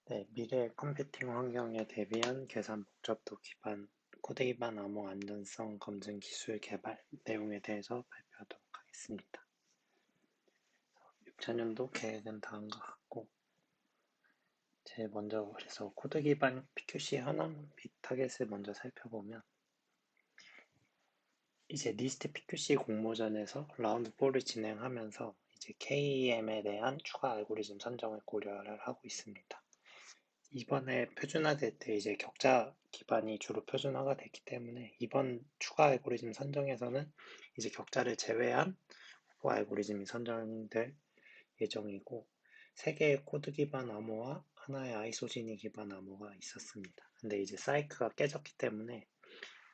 네, 미래 컴퓨팅 환경에 대비한 계산 복잡도 기반 코드 기반 암호 안전성 검증 기술 개발 내용에 대해서 발표하도록 하겠습니다. 6차년도 계획은 다음과 같고, 제일 먼저 그래서 코드 기반 PQC 현황 및 타겟을 먼저 살펴보면, 이제 리스트 PQC 공모전에서 라운드 4를 진행하면서 이제 KEM에 대한 추가 알고리즘 선정을 고려를 하고 있습니다. 이번에 표준화될 때 이제 격자 기반이 주로 표준화가 됐기 때문에 이번 추가 알고리즘 선정에서는 이제 격자를 제외한 후보 알고리즘이 선정될 예정이고, 세 개의 코드 기반 암호와 하나의 아이소진이 기반 암호가 있었습니다. 근데 이제 사이크가 깨졌기 때문에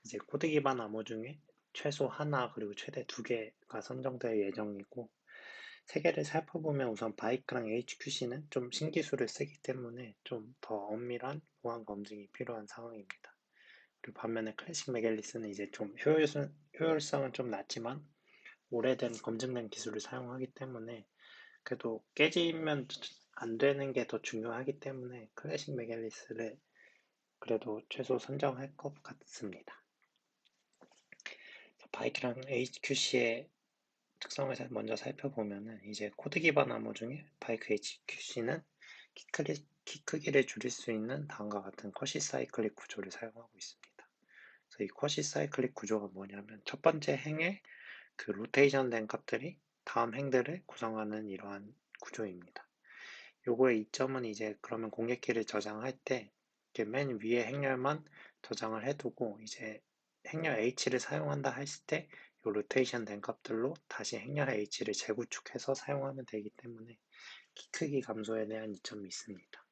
이제 코드 기반 암호 중에 최소 하나 그리고 최대 두 개가 선정될 예정이고, 세 개를 살펴보면 우선 바이크랑 HQC는 좀 신기술을 쓰기 때문에 좀 더 엄밀한 보안 검증이 필요한 상황입니다. 그리고 반면에 클래식 메갤리스는 이제 좀 효율성은 좀 낮지만 오래된 검증된 기술을 사용하기 때문에 그래도 깨지면 안 되는 게 더 중요하기 때문에 클래식 메갤리스를 그래도 최소 선정할 것 같습니다. 바이크랑 HQC의 특성을 먼저 살펴보면은 이제 코드 기반 암호 중에 바이크 HQC는 키 크기를 줄일 수 있는 다음과 같은 쿼시 사이클릭 구조를 사용하고 있습니다. 그래서 이 쿼시 사이클릭 구조가 뭐냐면 첫 번째 행에 그 로테이션 된 값들이 다음 행들을 구성하는 이러한 구조입니다. 요거의 이점은 이제 그러면 공략키를 저장할 때 이렇게 맨 위에 행렬만 저장을 해두고 이제 행렬 H를 사용한다 했을 때 요 로테이션 된 값들로 다시 행렬 H를 재구축해서 사용하면 되기 때문에 키 크기 감소에 대한 이점이 있습니다.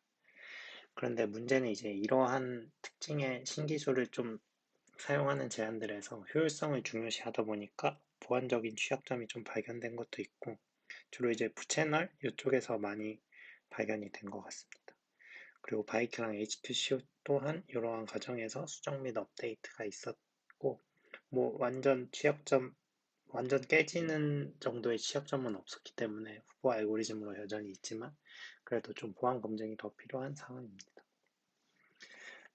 그런데 문제는 이제 이러한 특징의 신기술을 좀 사용하는 제안들에서 효율성을 중요시하다 보니까 보안적인 취약점이 좀 발견된 것도 있고, 주로 이제 부채널 이쪽에서 많이 발견이 된 것 같습니다. 그리고 바이크랑 HQC 또한 이러한 과정에서 수정 및 업데이트가 있었고, 뭐 완전 깨지는 정도의 취약점은 없었기 때문에 후보 알고리즘으로 여전히 있지만, 그래도 좀 보안 검증이 더 필요한 상황입니다.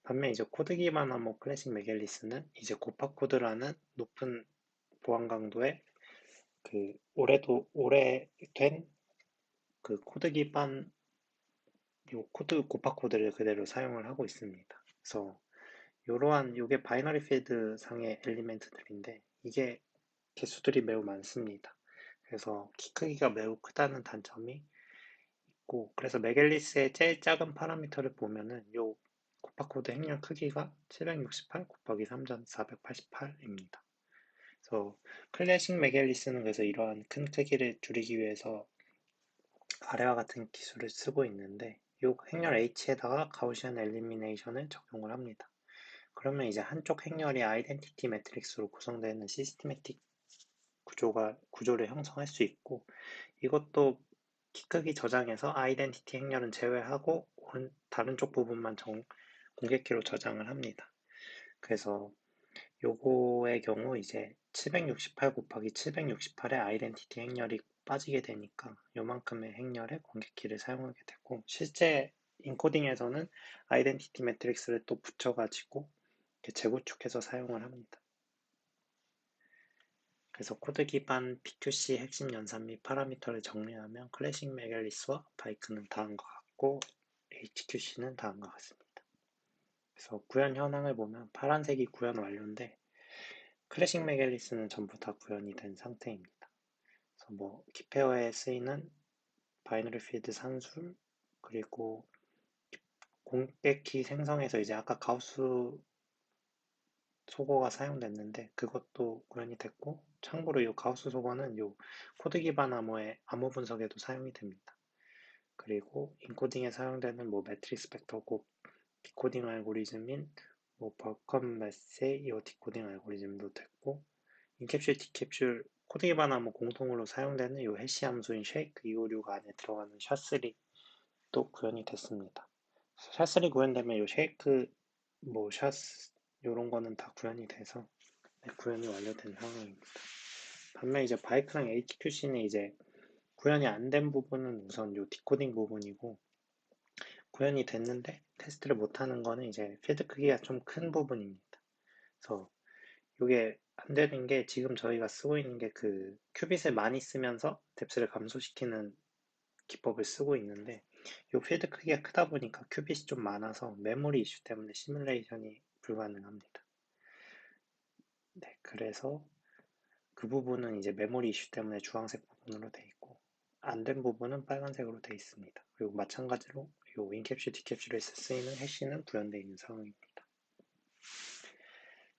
반면 이제 코드 기반 암호 클래식 메갤리스는 이제 고파 코드라는 높은 보안 강도의 그 오래된 그 코드 기반 요 고파 코드를 그대로 사용을 하고 있습니다. 그래서 이러한 요게 바이너리 필드 상의 엘리멘트들인데 이게 개수들이 매우 많습니다. 그래서 키 크기가 매우 크다는 단점이 있고, 그래서 메갤리스의 제일 작은 파라미터를 보면은 요 고파 코드 행렬 크기가 768 곱하기 3488입니다. 그래서 클래식 메갤리스는 그래서 이러한 큰 크기를 줄이기 위해서 아래와 같은 기술을 쓰고 있는데, 이 행렬 H에다가 가우시안 엘리미네이션을 적용을 합니다. 그러면 이제 한쪽 행렬이 아이덴티티 매트릭스로 구성되는 시스테매틱 구조를 형성할 수 있고, 이것도 키 크기 저장해서 아이덴티티 행렬은 제외하고 다른 쪽 부분만 공개키로 저장을 합니다. 그래서 요거의 경우 이제 768 곱하기 768의 아이덴티티 행렬이 빠지게 되니까 요만큼의 행렬에 공개키를 사용하게 되고, 실제 인코딩에서는 아이덴티티 매트릭스를 또 붙여가지고 이렇게 재구축해서 사용을 합니다. 그래서 코드 기반 PQC 핵심 연산 및 파라미터를 정리하면 클래식 메갤리스와 바이크는 다음과 같고 HQC는 다음과 같습니다. 그래서 구현 현황을 보면 파란색이 구현 완료인데 클래식 메갤리스는 전부 다 구현이 된 상태입니다. 그래서 뭐 키페어에 쓰이는 바이너리 필드 산술, 그리고 공개키 생성에서 이제 아까 가우스 소거가 사용됐는데 그것도 구현이 됐고, 참고로 이 가우스 소거는 이 코드 기반 암호의 암호 분석에도 사용이 됩니다. 그리고 인코딩에 사용되는 뭐 매트릭스 벡터 곱 디코딩 알고리즘인 뭐 버컴 메세 이 디코딩 알고리즘도 됐고, 인캡슐 디캡슐 코드 기반 암호 공통으로 사용되는 이 해시 함수인 쉐이크 256 안에 들어가는 샤3도 구현이 됐습니다. 샤3 구현되면 이 쉐이크 뭐 샤스 요런 거는 다 구현이 돼서 구현이 완료된 상황입니다. 반면 이제 바이크랑 HQC는 이제 구현이 안 된 부분은 우선 요 디코딩 부분이고, 구현이 됐는데 테스트를 못하는 거는 이제 필드 크기가 좀 큰 부분입니다. 그래서 이게 안 되는 게 지금 저희가 쓰고 있는 게 그 큐빗을 많이 쓰면서 뎁스를 감소시키는 기법을 쓰고 있는데 이 필드 크기가 크다 보니까 큐빗이 좀 많아서 메모리 이슈 때문에 시뮬레이션이 불가능합니다. 네, 그래서 그 부분은 이제 메모리 이슈 때문에 주황색 부분으로 돼 있고 안 된 부분은 빨간색으로 돼 있습니다. 그리고 마찬가지로 이 인캡슐, 디캡슐에서 쓰이는 해시는 구현되어 있는 상황입니다.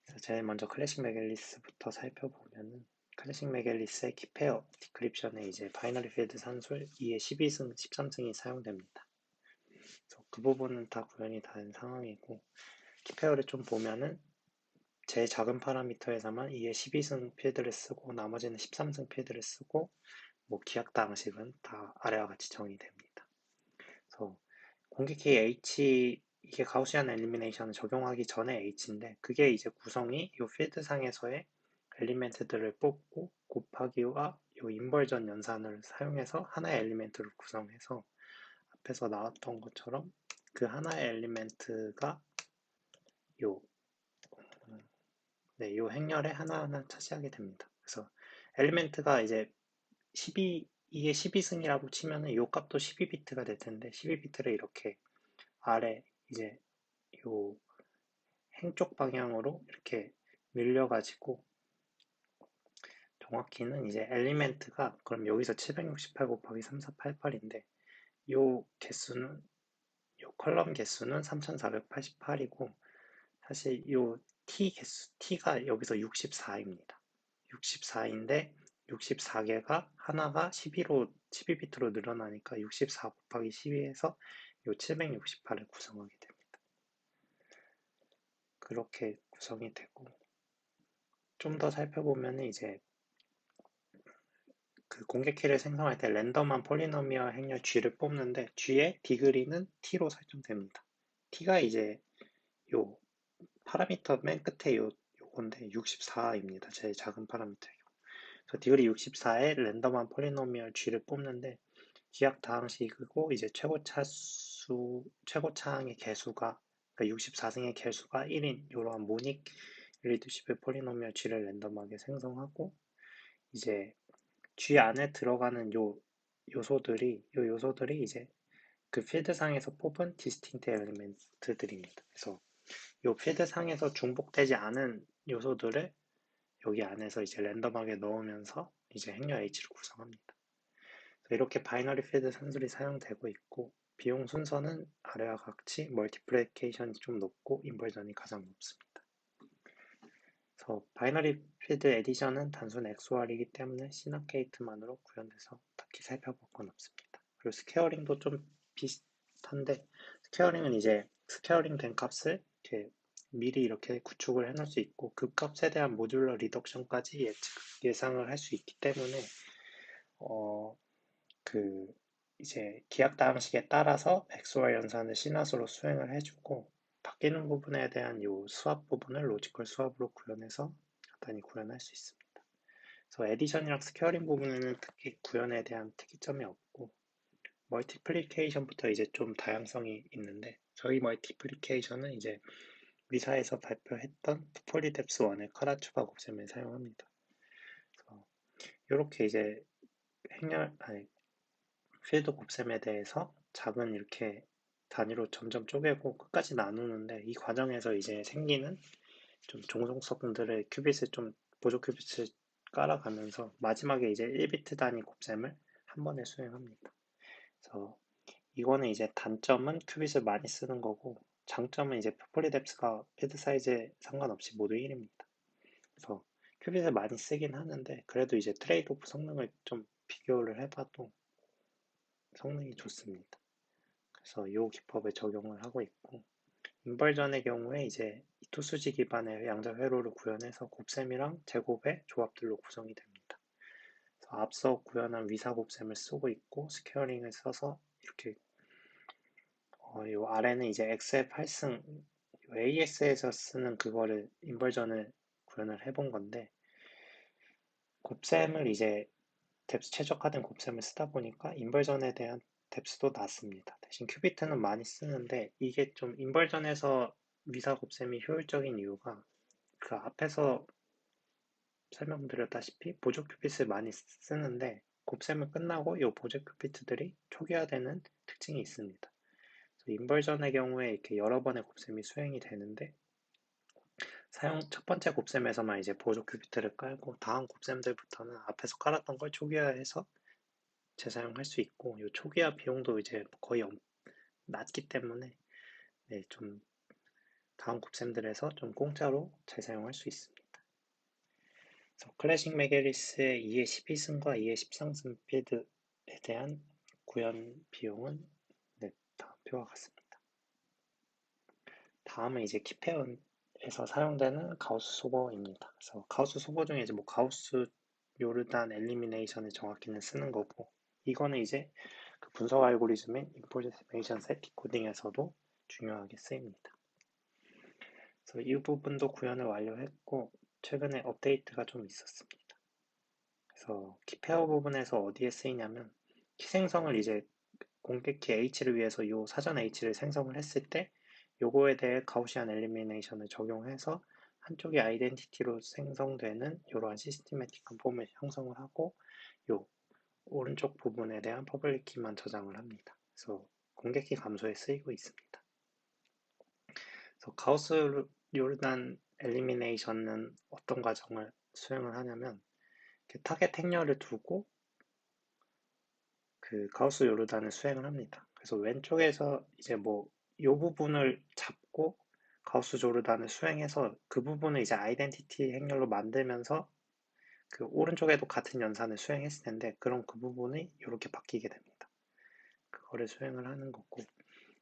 그래서 제일 먼저 클래식 메갤리스부터 살펴보면은 클래식 메갤리스의 키페어 디크립션에 이제 바이너리 필드 산술 2의 12승, 13승이 사용됩니다. 그래서 그 부분은 다 구현이 된 상황이고 키페어를 좀 보면은 제일 작은 파라미터에서만 2의 12승 필드를 쓰고 나머지는 13승 필드를 쓰고 뭐 기억 방식은 다 아래와 같이 정의됩니다. 그래서 공격키 H 이게 가우시안 엘리미네이션을 적용하기 전에 H인데 그게 이제 구성이 이 필드 상에서의 엘리멘트들을 뽑고 곱하기와 이 인버전 연산을 사용해서 하나의 엘리멘트를 구성해서 앞에서 나왔던 것처럼 그 하나의 엘리멘트가 요, 네, 요 행렬에 하나하나 차지하게 됩니다. 그래서 엘리멘트가 이제 12, 이게 12승이라고 치면은 요 값도 12비트가 될 텐데 12비트를 이렇게 아래 이제 요 행쪽 방향으로 이렇게 밀려가지고 정확히는 이제 엘리멘트가 그럼 여기서 768 곱하기 3488인데 요 개수는 요 컬럼 개수는 3488이고 사실 요 t 개수 t가 여기서 64입니다. 64인데 64개가 하나가 12로 12비트로 늘어나니까 64 곱하기 12에서 요 768을 구성하게 됩니다. 그렇게 구성이 되고 좀 더 살펴보면 이제 그 공개키를 생성할 때 랜덤한 폴리노미얼 행렬 G를 뽑는데 G의 디그리는 T로 설정됩니다. T가 이제 요 파라미터 맨 끝에 요건데 64입니다. 제일 작은 파라미터예요. 그래서 디그리 64에 랜덤한 폴리노미얼 G를 뽑는데 기하 다항식이고 이제 최고차항의 개수가 그러니까 64승의 개수가 1인 이러한 모닉 리듀시블 폴리노미얼 G를 랜덤하게 생성하고 이제 G 안에 들어가는 요소들이 이제 그 필드상에서 뽑은 디스틴트 엘리멘트들입니다. 그래서 요 필드상에서 중복되지 않은 요소들을 여기 안에서 이제 랜덤하게 넣으면서 이제 행렬 H를 구성합니다. 이렇게 바이너리 필드 산술이 사용되고 있고 비용 순서는 아래와 같이 멀티플리케이션이 좀 높고 인버전이 가장 높습니다. 그래서 바이너리 필드 에디션은 단순 XOR이기 때문에 시납 게이트만으로 구현돼서 딱히 살펴볼 건 없습니다. 그리고 스케어링도 좀 비슷한데 스케어링은 이제 스케어링 된 값을 이렇게 미리 이렇게 구축을 해놓을 수 있고 그 값에 대한 모듈러 리덕션까지 예상을 할 수 있기 때문에 그 이제 기약 다항식에 따라서 XOR 연산을 시나스로 수행을 해주고 바뀌는 부분에 대한 요 수합 부분을 로지컬 수합으로 구현해서 간단히 구현할 수 있습니다. 그래서 에디션이랑 스퀘어링 부분에는 특히 구현에 대한 특이점이 없고 멀티플리케이션부터 이제 좀 다양성이 있는데 저희 멀티플리케이션은 이제 위사에서 발표했던 폴리뎁스 1의 카라추바 곱셈을 사용합니다. 그래서 이렇게 이제 필드 곱셈에 대해서 작은 이렇게 단위로 점점 쪼개고 끝까지 나누는데 이 과정에서 이제 생기는 좀 종속성들의 큐빗을 좀 보조 큐빗을 깔아가면서 마지막에 이제 1비트 단위 곱셈을 한 번에 수행합니다. 그래서 이거는 이제 단점은 큐빗을 많이 쓰는 거고 장점은 이제 폴리뎁스가 필드 사이즈에 상관없이 모두 1입니다. 그래서 큐빗을 많이 쓰긴 하는데 그래도 이제 트레이드 오프 성능을 좀 비교를 해봐도 성능이 좋습니다. 그래서 이 기법을 적용을 하고 있고 인벌전의 경우에 이제 투수지 기반의 양자 회로를 구현해서 곱셈이랑 제곱의 조합들로 구성이 됩니다. 그래서 앞서 구현한 위사 곱셈을 쓰고 있고 스퀘어링을 써서 이렇게 이 아래는 이제 엑셀 8승 AS에서 쓰는 그거를 인벌전을 구현을 해본 건데 곱셈을 이제 뎁스 최적화된 곱셈을 쓰다 보니까 인벌전에 대한 뎁스도 낮습니다. 대신 큐비트는 많이 쓰는데 이게 좀 인버전에서 미사 곱셈이 효율적인 이유가 그 앞에서 설명드렸다시피 보조 큐빗을 많이 쓰는데 곱셈은 끝나고 이 보조 큐비트들이 초기화되는 특징이 있습니다. 인버전의 경우에 이렇게 여러 번의 곱셈이 수행이 되는데 첫 번째 곱셈에서만 이제 보조 큐비트를 깔고 다음 곱셈들부터는 앞에서 깔았던 걸 초기화해서 재사용할 수 있고 이 초기화 비용도 이제 거의 낮기 때문에 네, 좀 다음 곱셈들에서 좀 공짜로 재사용할 수 있습니다. 그래서 클래식 메게리스의 2의 12승과 2의 13승 필드에 대한 구현 비용은 네, 다음 표와 같습니다. 다음은 이제 키페어에서 사용되는 가우스 소거입니다. 그래서 가우스 소거 중에 이제 뭐 가우스 요르단 엘리미네이션을 정확히는 쓰는 거고 이거는 이제 그 분석 알고리즘인 인포메이션 세티 코딩에서도 중요하게 쓰입니다. 그래서 이 부분도 구현을 완료했고 최근에 업데이트가 좀 있었습니다. 그래서 키페어 부분에서 어디에 쓰이냐면 키 생성을 이제 공개키 H를 위해서 이 사전 H를 생성을 했을 때 요거에 대해 가우시안 엘리미네이션을 적용해서 한쪽이 아이덴티티로 생성되는 이러한 시스테매틱한 폼을 형성을 하고 요 오른쪽 부분에 대한 퍼블릭 키만 저장을 합니다. 그래서 공개키 감소에 쓰이고 있습니다. 그래서 가우스 요르단 엘리미네이션은 어떤 과정을 수행을 하냐면 타겟 행렬을 두고 그 가우스 요르단을 수행을 합니다. 그래서 왼쪽에서 이제 뭐 이 부분을 잡고 가우스 조르단을 수행해서 그 부분을 이제 아이덴티티 행렬로 만들면서 그 오른쪽에도 같은 연산을 수행했을 텐데 그럼 그 부분이 이렇게 바뀌게 됩니다. 그거를 수행을 하는 거고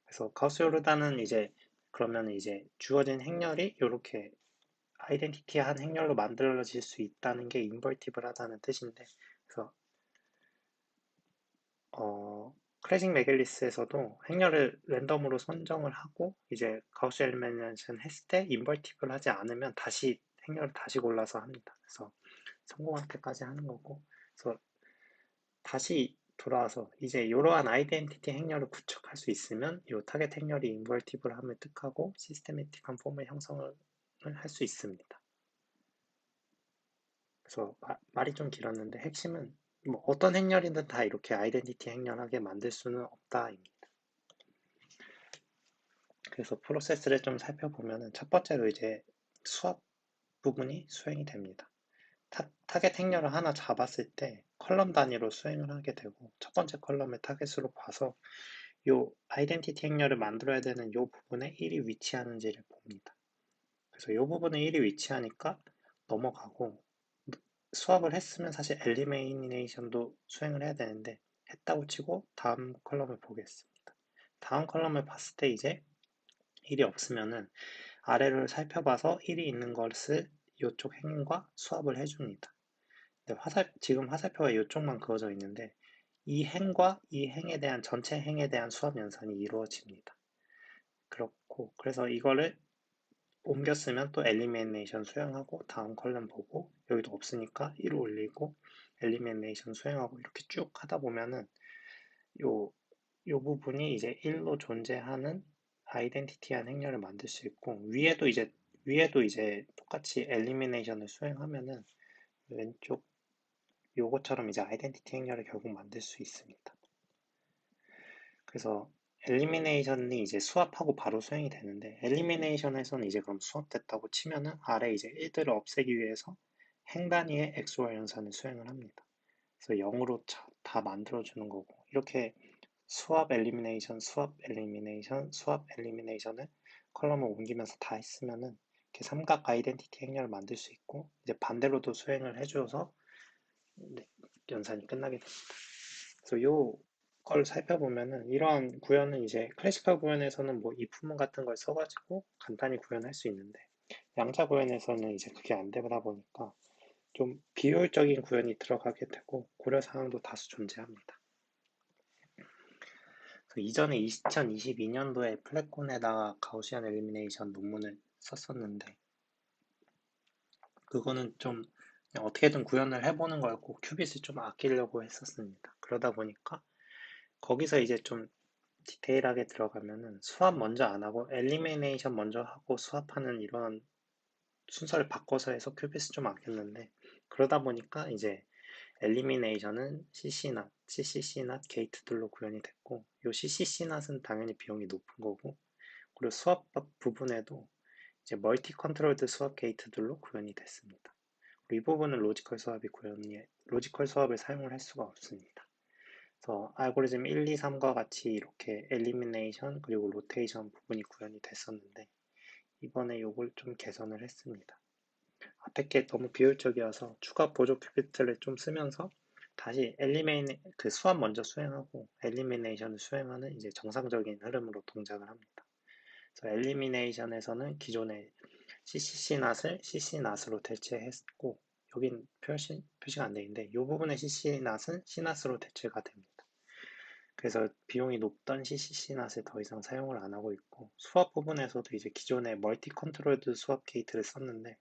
그래서 가우스 요르단은 이제 그러면 이제 주어진 행렬이 이렇게 아이덴티티한 행렬로 만들어질 수 있다는 게 인버티블하다는 뜻인데 그래서 클래식 메겔리스에서도 행렬을 랜덤으로 선정을 하고 이제 가우스 엘리미네이션 했을 때 인버티블 하지 않으면 다시 행렬을 다시 골라서 합니다. 그래서 성공할 때까지 하는 거고 그래서 다시 돌아와서 이제 이러한 아이덴티티 행렬을 구축할 수 있으면 이 타겟 행렬이 인버티블함을 뜻하고 시스테매틱한 폼을 형성을 할 수 있습니다. 그래서 말이 좀 길었는데 핵심은 뭐 어떤 행렬이든 다 이렇게 아이덴티티 행렬하게 만들 수는 없다입니다. 그래서 프로세스를 좀 살펴보면은 첫 번째로 이제 수압 부분이 수행이 됩니다. 타겟 행렬을 하나 잡았을 때 컬럼 단위로 수행을 하게 되고 첫 번째 컬럼을 타겟으로 봐서 요 아이덴티티 행렬을 만들어야 되는 요 부분에 1이 위치하는지를 봅니다. 그래서 요 부분에 1이 위치하니까 넘어가고 수압을 했으면 사실 엘리미네이션도 수행을 해야 되는데 했다고 치고 다음 컬럼을 보겠습니다. 다음 컬럼을 봤을 때 이제 1이 없으면은 아래를 살펴봐서 1이 있는 것을 이쪽 행과 수합을 해줍니다. 지금 화살표가 이쪽만 그어져 있는데 이 행과 이 행에 대한 전체 행에 대한 수합 연산이 이루어집니다. 그렇고 그래서 이거를 옮겨 쓰면 또 엘리미네이션 수행하고 다음 컬럼 보고 여기도 없으니까 1 올리고 엘리미네이션 수행하고 이렇게 쭉 하다 보면은 요 부분이 이제 1로 존재하는 아이덴티티한 행렬을 만들 수 있고 위에도 이제 똑같이 엘리미네이션을 수행하면은 왼쪽 요거처럼 이제 아이덴티티 행렬을 결국 만들 수 있습니다. 그래서 엘리미네이션이 이제 수합하고 바로 수행이 되는데 엘리미네이션에서는 이제 그럼 수합됐다고 치면은 아래 이제 1들을 없애기 위해서 행 단위의 XOR 연산을 수행을 합니다. 그래서 0으로 다 만들어주는 거고 이렇게 수압 엘리미네이션, 수압 엘리미네이션, 수압 엘리미네이션을 컬럼을 옮기면서 다 했으면은 이렇게 삼각 아이덴티티 행렬을 만들 수 있고 이제 반대로도 수행을 해줘서 네, 연산이 끝나게 됩니다. 그래서 요걸 살펴보면은 이러한 구현은 이제 클래시컬 구현에서는 뭐 if 같은 걸 써가지고 간단히 구현할 수 있는데 양자 구현에서는 이제 그게 안 되다 보니까 좀 비효율적인 구현이 들어가게 되고 고려 사항도 다수 존재합니다. 이전에 2022년도에 플랫콘에다가 가우시안 엘리미네이션 논문을 썼었는데 그거는 좀 그냥 어떻게든 구현을 해보는 거였고 큐빗을 좀 아끼려고 했었습니다. 그러다 보니까 거기서 이제 좀 디테일하게 들어가면은 수합 먼저 안 하고 엘리미네이션 먼저 하고 수합하는 이런 순서를 바꿔서 해서 큐빗을 좀 아꼈는데, 그러다 보니까 이제 엘리미네이션은 CCNAT, CCCNAT 게이트들로 구현이 됐고, 요 CCCNAT은 당연히 비용이 높은 거고, 그리고 수합 부분에도 이제 멀티 컨트롤드 수합 게이트들로 구현이 됐습니다. 이 부분은 로지컬 수합을 사용을 할 수가 없습니다. 그래서 알고리즘 1, 2, 3과 같이 이렇게 엘리미네이션 그리고 로테이션 부분이 구현이 됐었는데, 이번에 이걸 좀 개선을 했습니다. 앞에 게 너무 비효율적이어서 추가 보조 큐비트를 좀 쓰면서 다시 그 수합 먼저 수행하고 엘리미네이션을 수행하는 이제 정상적인 흐름으로 동작을 합니다. 그래서 엘리미네이션에서는 기존의 CCNAT을 CCNAT으로 대체했고, 여긴 표시가 안 되어 있는데 이 부분의 CCNAT은 CNAT으로 대체가 됩니다. 그래서 비용이 높던 CCNAT을 더 이상 사용을 안 하고 있고, 수합 부분에서도 이제 기존의 멀티 컨트롤드 수합 게이트를 썼는데,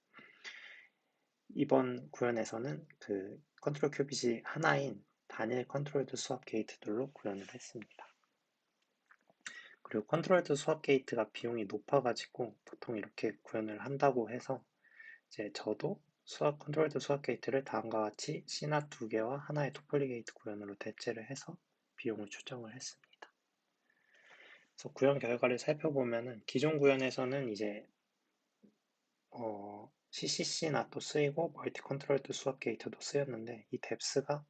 이번 구현에서는 그 컨트롤 큐빗이 하나인 단일 컨트롤드 수합 게이트들로 구현을 했습니다. 그리고 컨트롤드 수합 게이트가 비용이 높아가지고 보통 이렇게 구현을 한다고 해서 이제 저도 컨트롤드 수합 게이트를 다음과 같이 CNAT 2개와 하나의 토폴리 게이트 구현으로 대체를 해서 비용을 추정을 했습니다. 그래서 구현 결과를 살펴보면은 기존 구현에서는 이제 CCCNAT도 쓰이고 멀티 컨트롤드 수합 게이트도 쓰였는데, 이 뎁스가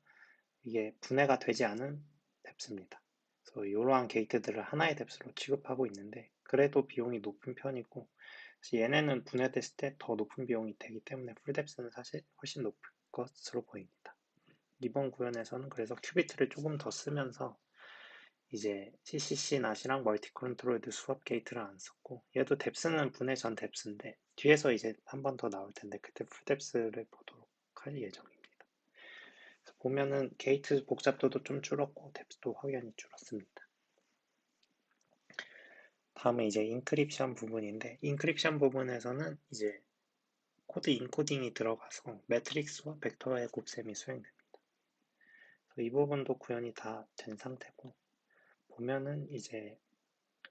이게 분해가 되지 않은 뎁스입니다. 그래서 이러한 게이트들을 하나의 뎁스로 취급하고 있는데, 그래도 비용이 높은 편이고, 얘네는 분해됐을 때 더 높은 비용이 되기 때문에 풀 뎁스는 사실 훨씬 높을 것으로 보입니다. 이번 구현에서는 그래서 큐비트를 조금 더 쓰면서 이제 CCC 낫이랑 멀티 컨트롤드 수압 게이트를 안 썼고, 얘도 뎁스는 분해 전 뎁스인데 뒤에서 이제 한 번 더 나올 텐데 그때 풀 뎁스를 보도록 할 예정입니다. 보면은 게이트 복잡도도 좀 줄었고 뎁스도 확연히 줄었습니다. 다음에 이제 인크립션 부분인데, 인크립션 부분에서는 이제 코드 인코딩이 들어가서 매트릭스와 벡터의 곱셈이 수행됩니다. 이 부분도 구현이 다 된 상태고, 보면은 이제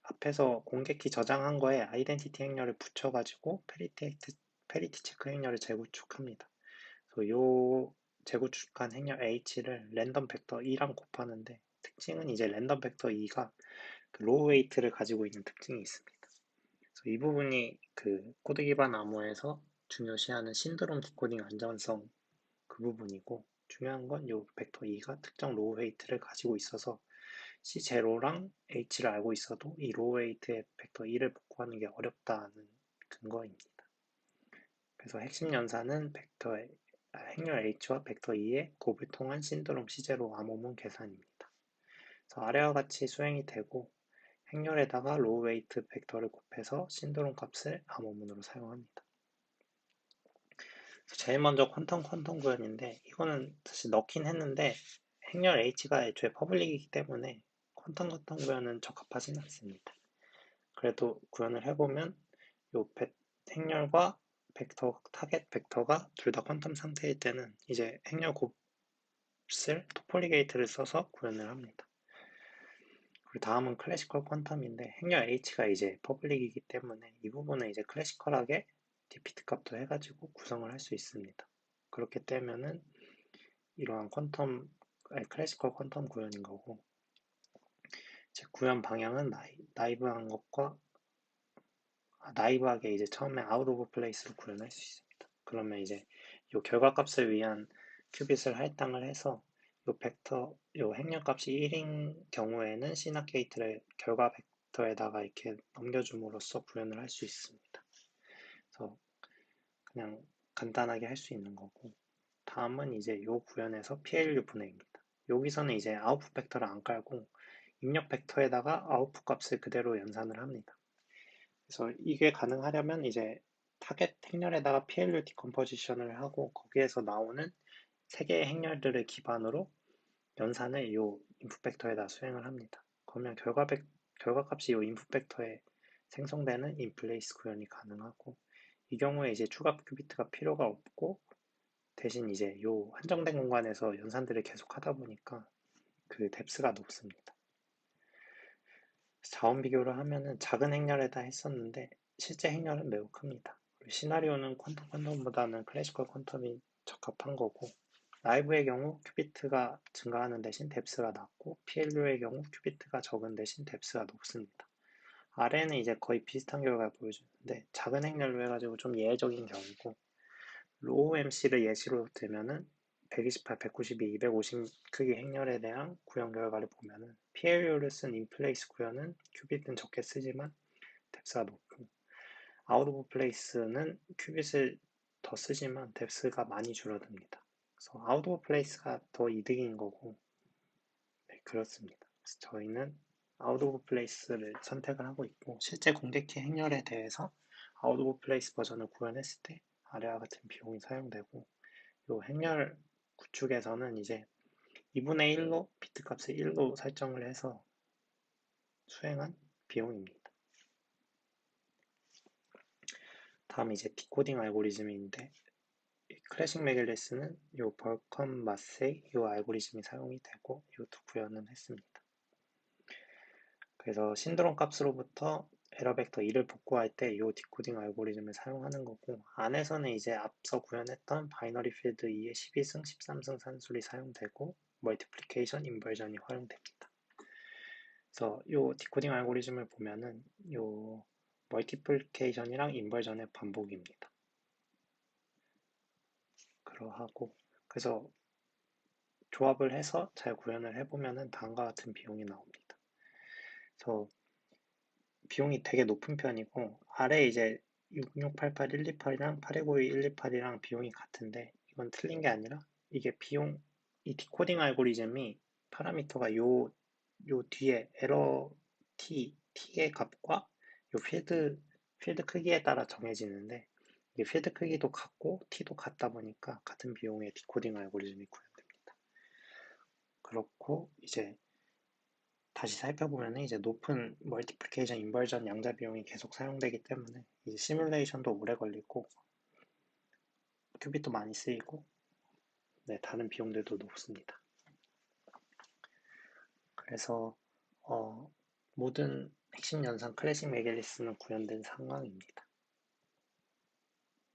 앞에서 공개키 저장한 거에 아이덴티티 행렬을 붙여가지고 페리티 체크 행렬을 재구축합니다. 그래서 요 재구축한 행렬 H를 랜덤 벡터 2랑 곱하는데, 특징은 이제 랜덤 벡터 2가 그 로우 웨이트를 가지고 있는 특징이 있습니다. 그래서 이 부분이 그 코드 기반 암호에서 중요시하는 신드롬 디코딩 안전성 그 부분이고, 중요한 건 요 벡터 2가 특정 로우 웨이트를 가지고 있어서 C0랑 H를 알고 있어도 이 로우 웨이트의 벡터 2를 복구하는 게 어렵다는 근거입니다. 그래서 핵심 연산은 행렬 H와 벡터 2의 곱을 통한 신드롬 C0 암호문 계산입니다. 그래서 아래와 같이 수행이 되고, 행렬에다가 로우 웨이트 벡터를 곱해서 신드롬 값을 암호문으로 사용합니다. 제일 먼저 퀀텀 구현인데, 이거는 사실 넣긴 했는데 행렬 H가 애초에 퍼블릭이기 때문에 퀀텀 구현은 적합하진 않습니다. 그래도 구현을 해보면 요 행렬과 타겟 벡터가 둘 다 퀀텀 상태일 때는 이제 행렬 곱을 토폴리 게이트를 써서 구현을 합니다. 그리고 다음은 클래시컬 퀀텀인데, 행렬 H가 이제 퍼블릭이기 때문에 이 부분은 이제 클래시컬하게 디피트 값도 해가지고 구성을 할 수 있습니다. 그렇게 되면은 이러한 클래시컬 퀀텀 구현인 거고, 제 구현 방향은 나이브하게 이제 처음에 아웃 오브 플레이스로 구현할 수 있습니다. 그러면 이제 이 결과값을 위한 큐빗을 할당을 해서 요 행렬값이 1인 경우에는 시나 게이트를 결과 벡터에다가 이렇게 넘겨줌으로써 구현을 할 수 있습니다. 그래서 그냥 간단하게 할 수 있는 거고, 다음은 이제 요 구현에서 PLU 분해입니다. 여기서는 이제 아웃풋 벡터를 안 깔고 입력 벡터에다가 아웃풋 값을 그대로 연산을 합니다. 그래서 이게 가능하려면 이제 타겟 행렬에다가 PLU 디컴포지션을 하고 거기에서 나오는 세 개의 행렬들을 기반으로 연산을 이 인풋 벡터에다 수행을 합니다. 그러면 결과값이 이 인풋 벡터에 생성되는 인플레이스 구현이 가능하고, 이 경우에 이제 추가 큐비트가 필요가 없고 대신 이제 이 한정된 공간에서 연산들을 계속 하다 보니까 그 뎁스가 높습니다. 자원 비교를 하면은 작은 행렬에다 했었는데 실제 행렬은 매우 큽니다. 시나리오는 퀀텀보다는 클래시컬 퀀텀이 적합한 거고, 라이브의 경우 큐비트가 증가하는 대신 뎁스가 낮고, PLU의 경우 큐비트가 적은 대신 뎁스가 높습니다. 아래는 이제 거의 비슷한 결과를 보여주는데, 작은 행렬로 해가지고 좀 예외적인 경우고, 로우 MC를 예시로 들면은 128, 192, 250 크기 행렬에 대한 구현 결과를 보면은 PLU를 쓴 인플레이스 구현은 큐빗은 적게 쓰지만 뎁스가 높고, 아웃 오브 플레이스는 큐빗을 더 쓰지만 뎁스가 많이 줄어듭니다. 그래서 아웃 오브 플레이스가 더 이득인 거고, 네, 그렇습니다. 그래서 저희는 아웃 오브 플레이스를 선택을 하고 있고, 실제 공격키 행렬에 대해서 아웃 오브 플레이스 버전을 구현했을 때 아래와 같은 비용이 사용되고, 요 행렬 구축에서는 이제 2분의 1로 비트값을 1로 설정을 해서 수행한 비용입니다. 다음 이제 디코딩 알고리즘인데, 클래식 메길레스는 요 벌컴 마세이 요 알고리즘이 사용이 되고 이것도 구현은 했습니다. 그래서 신드롬 값으로부터 에러 벡터 2를 복구할 때 요 디코딩 알고리즘을 사용하는 거고, 안에서는 이제 앞서 구현했던 바이너리 필드 2의 12승, 13승 산술이 사용되고 멀티플리케이션 인버전이 활용됩니다. 그래서 요 디코딩 알고리즘을 보면은 요 멀티플리케이션이랑 인버전의 반복입니다. 그러하고 그래서 조합을 해서 잘 구현을 해보면은 다음과 같은 비용이 나옵니다. 그래서 비용이 되게 높은 편이고, 아래 이제 6688 128이랑 8292 128이랑 비용이 같은데, 이건 틀린 게 아니라 이게 비용, 이 디코딩 알고리즘이 파라미터가 요 뒤에 에러 t의 값과 요 필드 크기에 따라 정해지는데, 이게 필드 크기도 같고 t도 같다 보니까 같은 비용의 디코딩 알고리즘이 구현됩니다. 그렇고 이제 다시 살펴보면 이제 높은 멀티플리케이션 인버전 양자 비용이 계속 사용되기 때문에 이제 시뮬레이션도 오래 걸리고 큐빗도 많이 쓰이고, 네, 다른 비용들도 높습니다. 그래서 모든 핵심 연산 클래식 메겔리스는 구현된 상황입니다.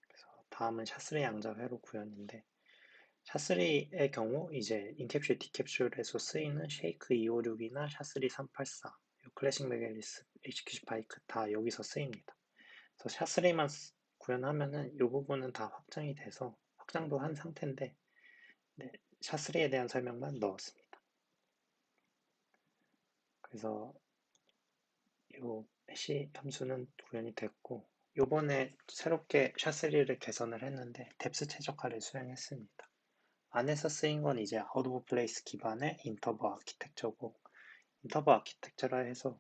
그래서 다음은 샤스리 양자회로 구현인데, 샤스리의 경우 이제 인캡슐, 디캡슐에서 쓰이는 쉐이크 256이나 샤스리 384, 클래식 메겔리스, HQ 스파이크 다 여기서 쓰입니다. 그래서 샤스리만 구현하면은 이 부분은 다 확장이 돼서 확장도 한 상태인데, 네, 샤스리에 대한 설명만 넣었습니다. 그래서 이 해시 함수는 구현이 됐고, 요번에 새롭게 샤스리를 개선을 했는데 뎁스 최적화를 수행했습니다. 안에서 쓰인 건 이제 아웃 오브 플레이스 기반의 인터버 아키텍처고, 인터버 아키텍처라 해서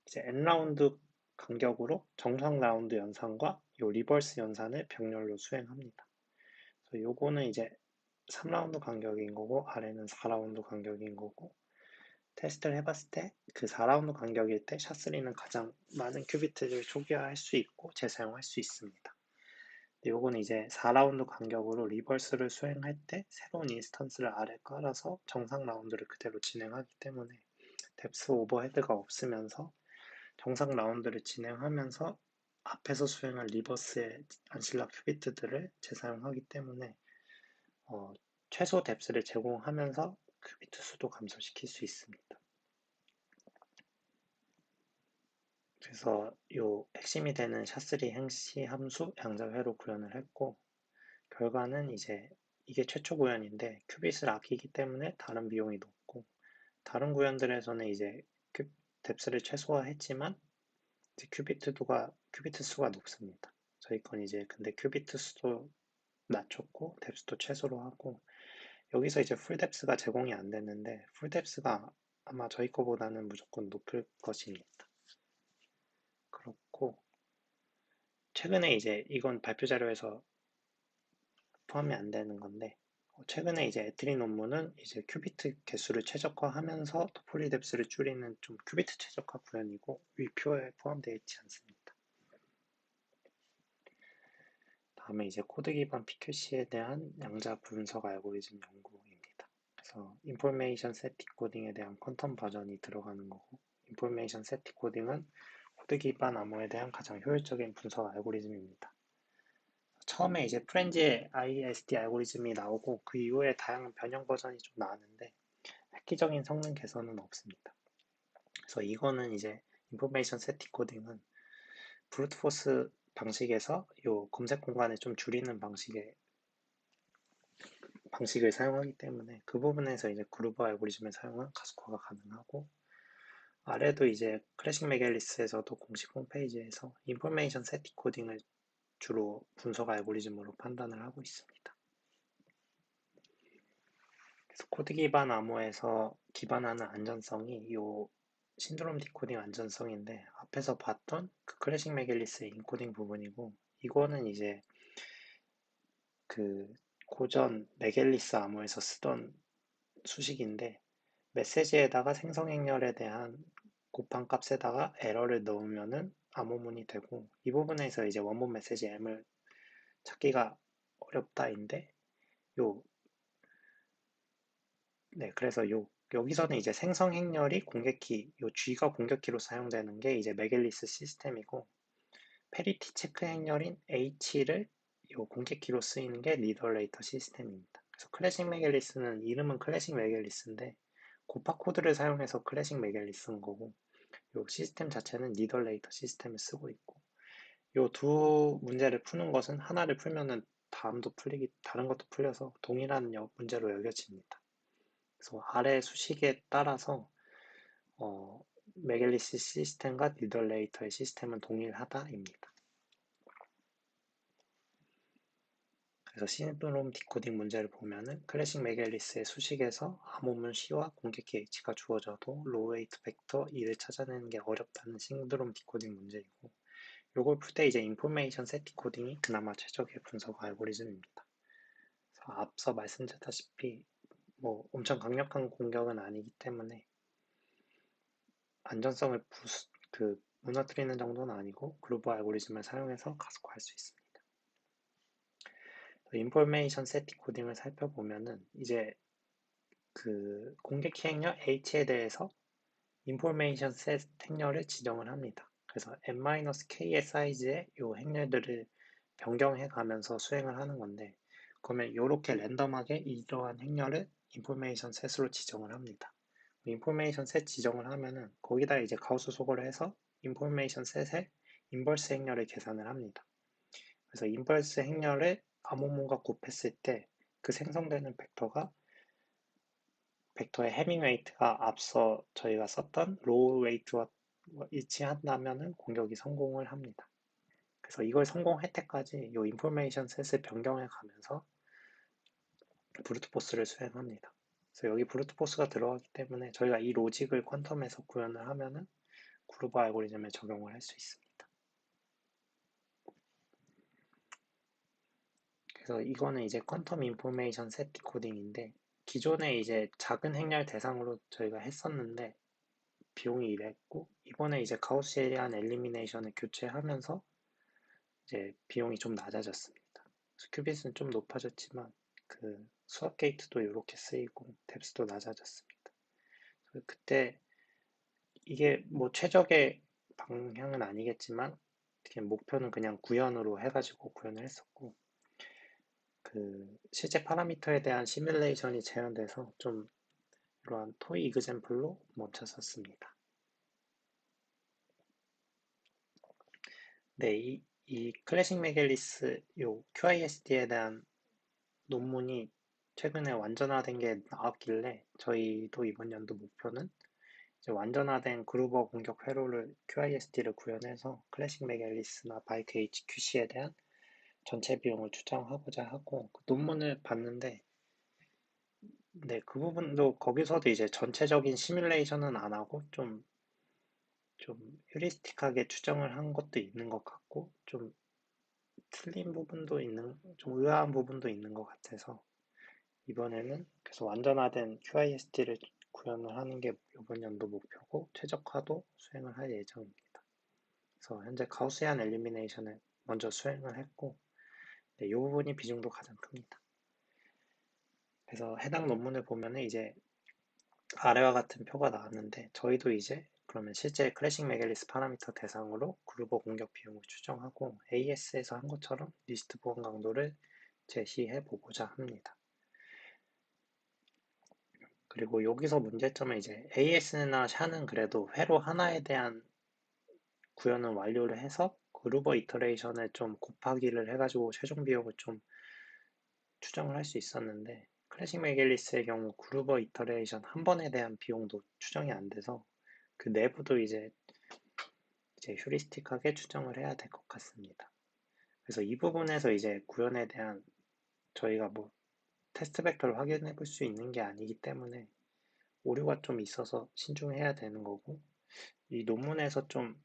이제 n라운드 간격으로 정상 라운드 연산과 요 리버스 연산을 병렬로 수행합니다. 그래서 요거는 이제 3라운드 간격인 거고, 아래는 4라운드 간격인 거고, 테스트를 해봤을 때 그 4라운드 간격일 때 샤스리는 가장 많은 큐비트를 초기화할 수 있고 재사용할 수 있습니다. 요거는 이제 4라운드 간격으로 리버스를 수행할 때 새로운 인스턴스를 아래 깔아서 정상 라운드를 그대로 진행하기 때문에 뎁스 오버헤드가 없으면서 정상 라운드를 진행하면서 앞에서 수행한 리버스의 안실라 큐비트들을 재사용하기 때문에 최소 뎁스를 제공하면서 큐비트 수도 감소시킬 수 있습니다. 그래서 요 핵심이 되는 샤스리 행시 함수 양자회로 구현을 했고, 결과는 이제 이게 최초 구현인데 큐빗을 아끼기 때문에 다른 비용이 높고, 다른 구현들에서는 이제 뎁스를 최소화했지만 이제 큐비트 수가 높습니다. 저희 건 이제 근데 큐비트 수도 낮췄고 뎁스도 최소로 하고, 여기서 이제 풀뎁스가 제공이 안 됐는데 풀뎁스가 아마 저희 거보다는 무조건 높을 것입니다. 그렇고 최근에 이제 이건 발표 자료에서 포함이 안 되는 건데, 최근에 이제 에트리 논문은 이제 큐비트 개수를 최적화하면서 포리뎁스를 줄이는 좀 큐비트 최적화 구현이고 위 표에 포함되어 있지 않습니다. 다음에 이제 코드 기반 PQC에 대한 양자 분석 알고리즘 연구입니다. 그래서 인포메이션 셋 디코딩에 대한 퀀텀 버전이 들어가는 거고, 인포메이션 세트 코딩은 코드 기반 암호에 대한 가장 효율적인 분석 알고리즘입니다. 처음에 이제 프렌즈의 ISD 알고리즘이 나오고 그 이후에 다양한 변형 버전이 좀 나왔는데 획기적인 성능 개선은 없습니다. 그래서 이거는 이제 인포메이션 세트 코딩은 브루트포스 방식에서 요 검색 공간을 좀 줄이는 방식을 사용하기 때문에 그 부분에서 이제 그루버 알고리즘을 사용한 가속화가 가능하고, 아래도 이제 클래식 메갤리스에서도 공식 홈페이지에서 인포메이션 세트 코딩을 주로 분석 알고리즘으로 판단을 하고 있습니다. 그래서 코드 기반 암호에서 기반하는 안전성이 요 신드롬 디코딩 안전성인데, 앞에서 봤던 그 클래식 메갤리스의 인코딩 부분이고, 이거는 이제 그 고전 메갤리스 암호에서 쓰던 수식인데, 메시지에다가 생성 행렬에 대한 곱한 값에다가 에러를 넣으면은 암호문이 되고, 이 부분에서 이제 원본 메시지 M을 찾기가 어렵다인데, 요, 네, 그래서 여기서는 이제 생성 행렬이 공격키, 요 G가 공격키로 사용되는 게 이제 메갤리스 시스템이고, 페리티 체크 행렬인 H를 요 공격키로 쓰이는 게 리더레이터 시스템입니다. 그래서 클래식 메갤리스는 이름은 클래식 메갤리스인데, 고파 코드를 사용해서 클래식 메갤리스인 거고, 요 시스템 자체는 니덜레이터 시스템을 쓰고 있고, 요 두 문제를 푸는 것은 하나를 풀면은 다른 것도 풀려서 동일한 문제로 여겨집니다. 그래서 아래 수식에 따라서 어, 메갤리스 시스템과 니덜레이터의 시스템은 동일하다입니다. 그래서 시드롬 디코딩 문제를 보면은 클래식 메갤리스의 수식에서 암호문 C와 공격키 H가 주어져도 로우 웨이트 벡터 2를 찾아내는 게 어렵다는 시드롬 디코딩 문제이고, 요걸 풀 때 이제 인포메이션 세트 코딩이 그나마 최적의 분석 알고리즘입니다. 그래서 앞서 말씀드렸다시피 뭐 엄청 강력한 공격은 아니기 때문에 안전성을 무너뜨리는 정도는 아니고 그루브 알고리즘을 사용해서 가속화할 수 있습니다. 인포메이션 세트 코딩을 살펴보면은 이제 그 공격키 행렬 H에 대해서 인포메이션 세트 행렬을 지정을 합니다. 그래서 n-k의 사이즈의 요 행렬들을 변경해 가면서 수행을 하는 건데, 그러면 이렇게 랜덤하게 이러한 행렬을 인포메이션 셋으로 지정을 합니다. 인포메이션 셋 지정을 하면은 거기다 이제 가우스 소거를 해서 인포메이션 셋의 인버스 행렬을 계산을 합니다. 그래서 인버스 행렬을 암호문과 곱했을 때 그 생성되는 벡터의 해밍 웨이트가 앞서 저희가 썼던 로우 웨이트와 일치한다면은 공격이 성공을 합니다. 그래서 이걸 성공할 때까지 이 인포메이션 셋을 변경해 가면서 브루트포스를 수행합니다. 그래서 여기 브루트포스가 들어가기 때문에 저희가 이 로직을 퀀텀에서 구현을 하면은 그루버 알고리즘에 적용을 할 수 있습니다. 그래서 이거는 이제 퀀텀 인포메이션 셋 디코딩인데, 기존에 이제 작은 행렬 대상으로 저희가 했었는데 비용이 이랬고, 이번에 이제 가우시안 엘리미네이션을 교체하면서 이제 비용이 좀 낮아졌습니다. 큐빗은 좀 높아졌지만 그 수학 게이트도 이렇게 쓰이고 뎁스도 낮아졌습니다. 그때 이게 뭐 최적의 방향은 아니겠지만 목표는 그냥 구현으로 해가지고 구현을 했었고, 그 실제 파라미터에 대한 시뮬레이션이 재현돼서 좀 이러한 토이 이그젬플로 멈췄었습니다. 네, 이 클래식 메갤리스 요 QISD에 대한 논문이 최근에 완전화된 게 나왔길래 저희도 이번 연도 목표는 이제 완전화된 그루버 공격 회로를 QISD를 구현해서 클래식 메갤리스나 바이크 HQC에 대한 전체 비용을 추정하고자 하고, 그 논문을 봤는데, 네, 그 부분도 거기서도 이제 전체적인 시뮬레이션은 안 하고 좀 휴리스틱하게 추정을 한 것도 있는 것 같고, 좀 틀린 부분도 좀 의아한 부분도 있는 것 같아서 이번에는 그래서 완전화된 QISD를 구현을 하는 게 이번 연도 목표고, 최적화도 수행을 할 예정입니다. 그래서 현재 가우시안 엘리미네이션을 먼저 수행을 했고, 네, 이 부분이 비중도 가장 큽니다. 그래서 해당 논문을 보면은 이제 아래와 같은 표가 나왔는데, 저희도 이제 그러면 실제 클래식 메갤리스 파라미터 대상으로 그루버 공격 비용을 추정하고 AS에서 한 것처럼 리스트 보안 강도를 제시해 보고자 합니다. 그리고 여기서 문제점은 이제 AS나 샤는 그래도 회로 하나에 대한 구현을 완료를 해서 그루버 이터레이션을 좀 곱하기를 해가지고 최종 비용을 좀 추정을 할 수 있었는데 클래식 메갤리스의 경우 그루버 이터레이션 한 번에 대한 비용도 추정이 안 돼서 그 내부도 이제 휴리스틱하게 추정을 해야 될 것 같습니다. 그래서 이 부분에서 이제 구현에 대한 저희가 뭐 테스트 벡터를 확인해 볼 수 있는 게 아니기 때문에 오류가 좀 있어서 신중해야 되는 거고 이 논문에서 좀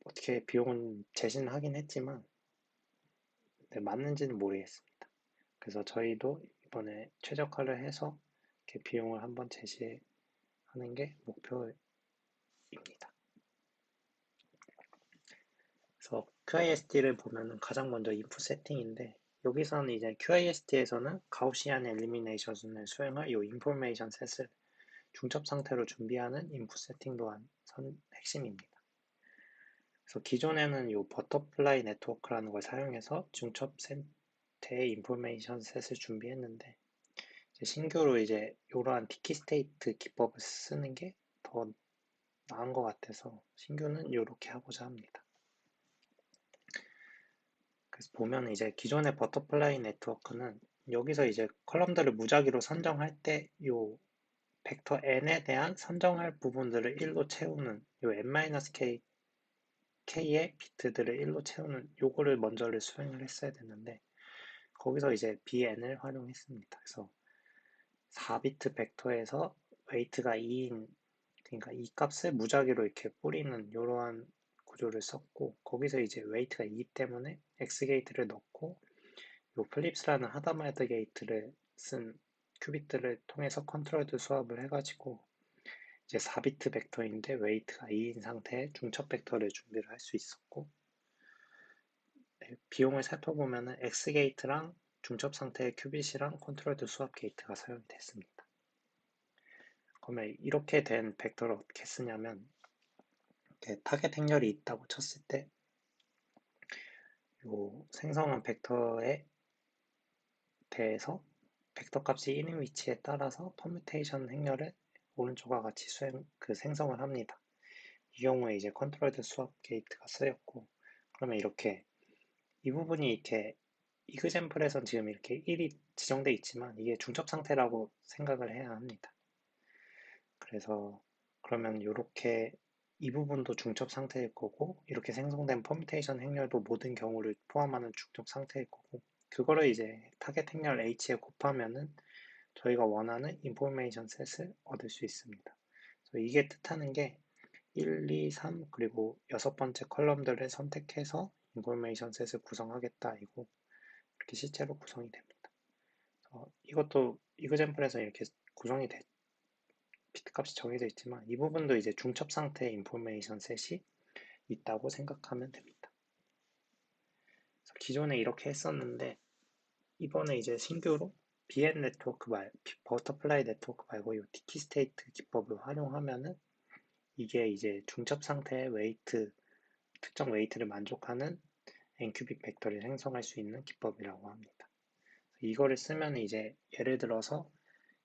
어떻게 비용은 제시는 하긴 했지만 네, 맞는지는 모르겠습니다. 그래서 저희도 이번에 최적화를 해서 이렇게 비용을 한번 제시하는 게 목표입니다. 그래서 QIST를 보면은 가장 먼저 인풋 세팅인데 여기서는 이제 QIST에서는 가우시안 엘리미네이션을 수행할 이 인포메이션 셋을 중첩 상태로 준비하는 인풋 세팅 또한 핵심입니다. 그래서 기존에는 이 버터플라이 네트워크라는 걸 사용해서 중첩 상태의 인포메이션 셋을 준비했는데 이제 신규로 이제 이러한 디키 스테이트 기법을 쓰는 게 더 나은 것 같아서 신규는 이렇게 하고자 합니다. 그래서 보면 이제 기존의 버터플라이 네트워크는 여기서 이제 컬럼들을 무작위로 선정할 때 요 벡터 n에 대한 선정할 부분들을 1로 채우는 요 n-k k의 비트들을 1로 채우는 요거를 먼저를 수행을 했어야 되는데 거기서 이제 bn을 활용했습니다. 그래서 4비트 벡터에서 웨이트가 2인 그러니까 이 값을 무작위로 이렇게 뿌리는 이러한 구조를 썼고 거기서 이제 웨이트가 2 때문에 x 게이트를 넣고 요 플립스라는 하다마드 게이트를 쓴 큐빗들을 통해서 컨트롤드 수합을 해가지고 이제 4비트 벡터인데 웨이트가 2인 상태의 중첩 벡터를 준비를 할 수 있었고 비용을 살펴보면은 x 게이트랑 중첩 상태의 큐빗이랑 컨트롤드 수합 게이트가 사용이 됐습니다. 그러면 이렇게 된 벡터를 어떻게 쓰냐면 이렇게 타겟 행렬이 있다고 쳤을 때 요 생성한 벡터에 대해서 벡터 값이 1인 위치에 따라서 퍼뮤테이션 행렬을 오른쪽과 같이 생성을 합니다. 이 경우에 이제 컨트롤드 수합 게이트가 쓰였고 그러면 이렇게 이 부분이 이렇게 이그젬플에선 지금 이렇게 1이 지정되어 있지만 이게 중첩 상태라고 생각을 해야 합니다. 그래서 그러면 이렇게 이 부분도 중첩 상태일 거고 이렇게 생성된 퍼뮤테이션 행렬도 모든 경우를 포함하는 중첩 상태일 거고 그거를 이제 타겟 행렬 h에 곱하면은 저희가 원하는 인포메이션 셋을 얻을 수 있습니다. 그래서 이게 뜻하는 게 1, 2, 3 그리고 여섯 번째 컬럼들을 선택해서 인포메이션 셋을 구성하겠다 이고 이렇게 실제로 구성이 됩니다. 이것도 이그젬플에서 이렇게 구성이 비트 값이 정해져 있지만 이 부분도 이제 중첩 상태의 인포메이션 셋이 있다고 생각하면 됩니다. 기존에 이렇게 했었는데 이번에 이제 신규로 BN 네트워크 버터플라이 네트워크 말고 이 디키 스테이트 기법을 활용하면은 이게 이제 중첩 상태의 웨이트, 특정 웨이트를 만족하는 n큐빅 벡터를 생성할 수 있는 기법이라고 합니다. 이거를 쓰면 이제 예를 들어서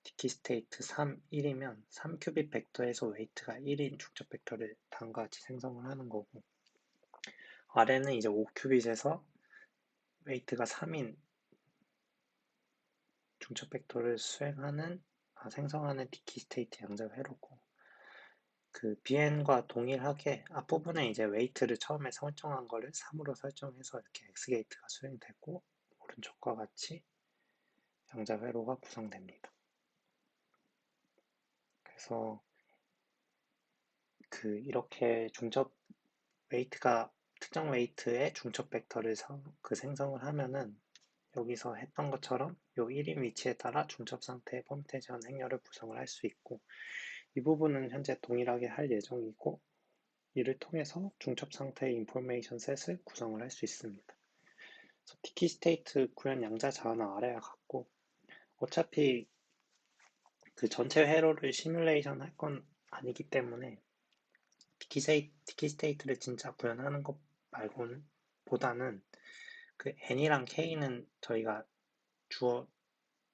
디키 스테이트 3, 1이면 3큐빅 벡터에서 웨이트가 1인 중첩 벡터를 다음과 같이 생성을 하는 거고 아래는 이제 5큐빗에서 웨이트가 3인 중첩 벡터를 생성하는 디키 스테이트 양자 회로고 그 bn과 동일하게 앞부분에 이제 웨이트를 처음에 설정한 거를 3으로 설정해서 이렇게 x 게이트가 수행되고 오른쪽과 같이 양자 회로가 구성됩니다. 그래서 이렇게 특정 웨이트의 중첩 벡터를 생성을 하면은 여기서 했던 것처럼 요 1인 위치에 따라 중첩 상태의 퍼뮤테이션 행렬을 구성을 할 수 있고 이 부분은 현재 동일하게 할 예정이고 이를 통해서 중첩 상태의 인포메이션 셋을 구성을 할 수 있습니다. 그래서 디키 스테이트 구현 양자 자원은 아래와 같고 어차피 그 전체 회로를 시뮬레이션 할 건 아니기 때문에 디키 스테이트를 진짜 구현하는 것 말고는 보다는 그 n이랑 k는 저희가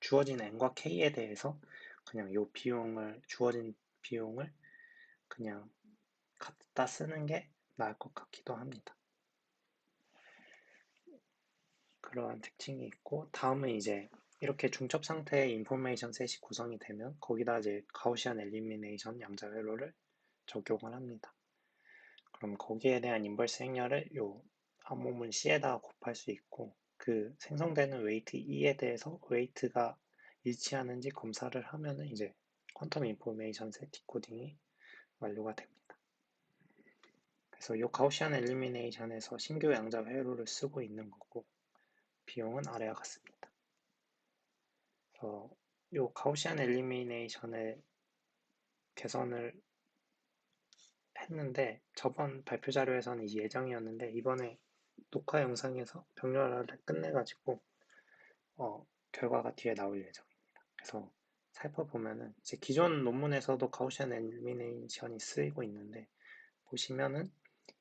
주어진 n과 k에 대해서 그냥 요 비용을 주어진 비용을 그냥 갖다 쓰는 게 나을 것 같기도 합니다. 그러한 특징이 있고, 다음은 이제 이렇게 중첩 상태의 인포메이션 셋이 구성이 되면 거기다 이제 가우시안 엘리미네이션 양자 회로를 적용을 합니다. 그럼 거기에 대한 인버스 행렬을 요 암호문 C에다가 곱할 수 있고, 그 생성되는 웨이트 E에 대해서 웨이트가 일치하는지 검사를 하면은 이제 퀀텀 인포메이션 셋 디코딩이 완료가 됩니다. 그래서 이 가우시안 엘리미네이션에서 신규 양자 회로를 쓰고 있는 거고, 비용은 아래와 같습니다. 그래서 이 가우시안 엘리미네이션의 개선을 했는데, 저번 발표 자료에서는 예정이었는데 이번에 녹화 영상에서 병렬화를 끝내가지고 결과가 뒤에 나올 예정입니다. 그래서 살펴보면은 이제 기존 논문에서도 가우시안 엘리미네이션이 쓰이고 있는데, 보시면은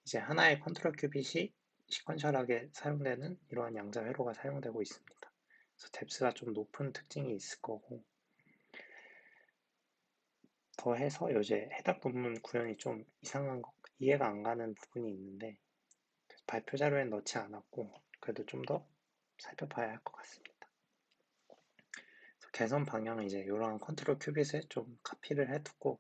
이제 하나의 컨트롤 큐빗이 시퀀셜하게 사용되는 이러한 양자 회로가 사용되고 있습니다. 그래서 뎁스가 좀 높은 특징이 있을 거고, 더해서 요새 해당 논문 구현이 좀 이상한 거, 이해가 안 가는 부분이 있는데 발표 자료엔 넣지 않았고, 그래도 좀 더 살펴봐야 할 것 같습니다. 그래서 개선 방향은 이제 이러한 컨트롤 큐빗을 좀 카피를 해두고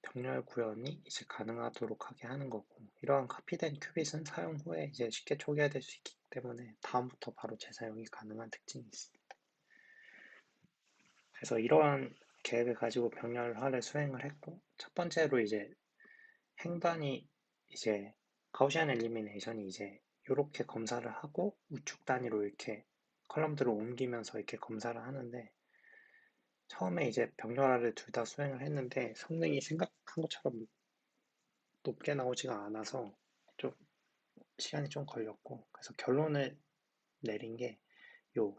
병렬 구현이 이제 가능하도록 하게 하는 거고, 이러한 카피된 큐빗은 사용 후에 이제 쉽게 초기화될 수 있기 때문에 다음부터 바로 재사용이 가능한 특징이 있습니다. 그래서 이러한 계획을 가지고 병렬화를 수행을 했고, 첫 번째로 이제 행단이 이제 가우시안 엘리미네이션이 이제 이렇게 검사를 하고 우측 단위로 이렇게 컬럼들을 옮기면서 이렇게 검사를 하는데, 처음에 이제 병렬화를 둘 다 수행을 했는데 성능이 생각한 것처럼 높게 나오지가 않아서 좀 시간이 좀 걸렸고, 그래서 결론을 내린 게 요